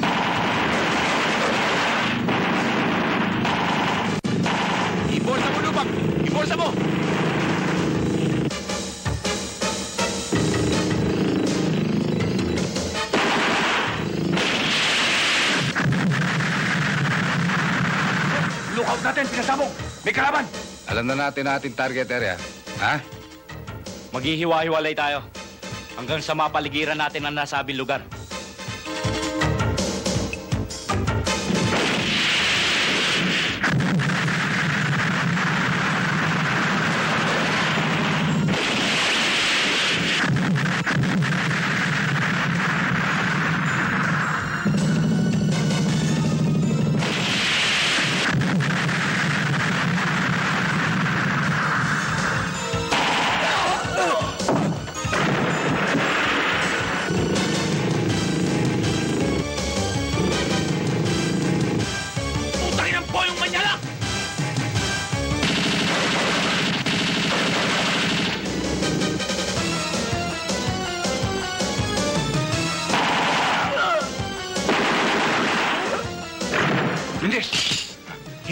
Ibolsa mo, lupang! Ibolsa mo! Lookout natin, pinasabog! May kalaban! Alam na natin ating target area. Ha? Maghihiwa-hiwalay tayo. Hanggang sa mapaligiran natin ang nasabing lugar.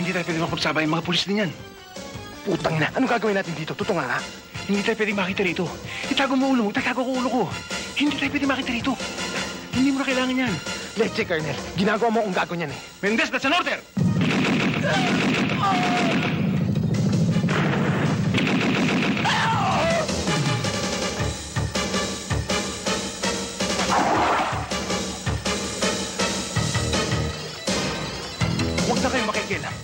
Hindi tayo pwede mapagsabay ang mga pulis din yan. Putang na, anong gagawin natin dito? Tutunga nga. Hindi tayo pwede makita rito. Itago mo ulo mo, tatago ko ulo ko. Hindi tayo pwede makita rito. Hindi mo na kailangan yan. Leche, Colonel. Ginagawa mo kung gagawin yan eh. Mendez, that's an order! Huwag na kayong makikialam.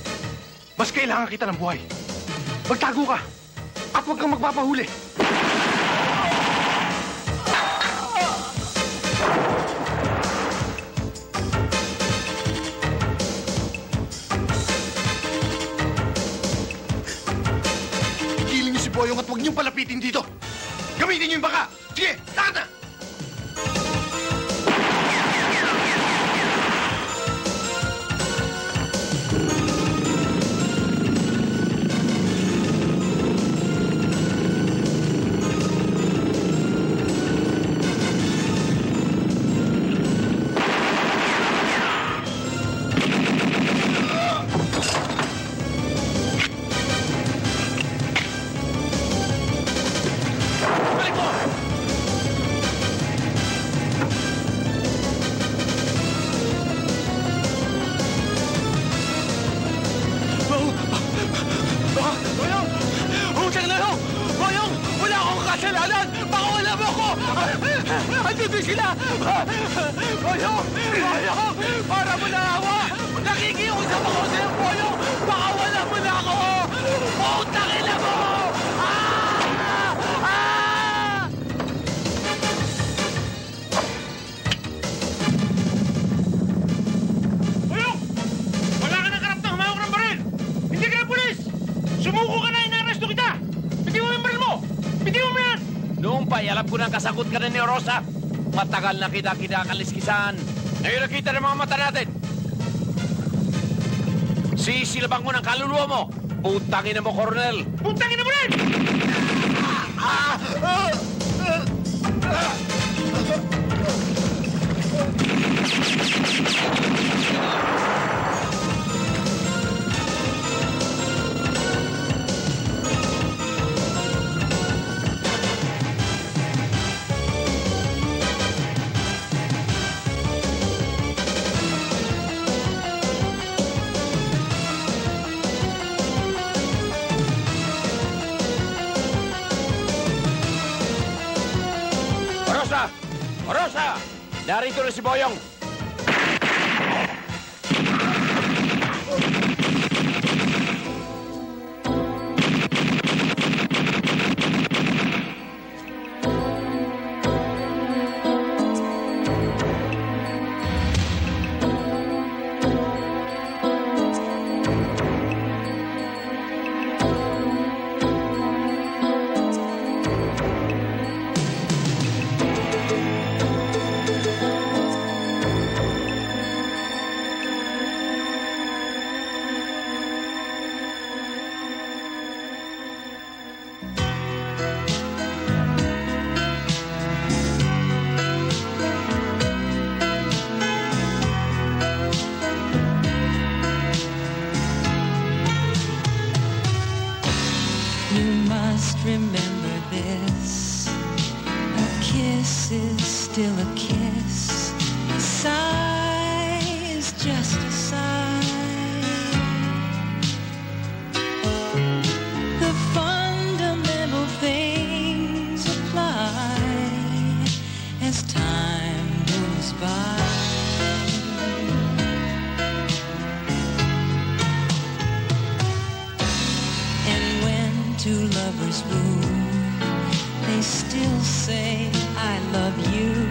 Mas kailangan kita ng buhay. Magtago ka. At huwag kang magpapahuli. Igilin niyo si Boyong at huwag niyong palapitin dito. Gamitin niyo yung baka. Sige, lakad na! Andito sila! Boyong! Boyong! Para mo na awa! Nakikiusap ako sa'yo, Boyong! Baka wala mo na ako! Putang ina mo! Boyong! Wala ka ng karapatang humawak ng baril! Hindi ka na pulis! Sumuko ka na, inaresto kita! Bitiw mo yung baril mo! Bitiw mo yan! Noong pa'y alam ko nang kasagot ka na ni Rosa. Matagal na kita kinakaliskisan. Ngayon nakita ng mga mata natin. Sisilabang mo ng kaluluwa mo. Putangin na mo, Colonel. Putangin na mo rin! Rosa! O Rosa! Narito na si Boyong! Remember this, a kiss is still a kiss, a sigh is just a sigh. The fundamental things apply as time goes by. Two lovers woo, they still say I love you.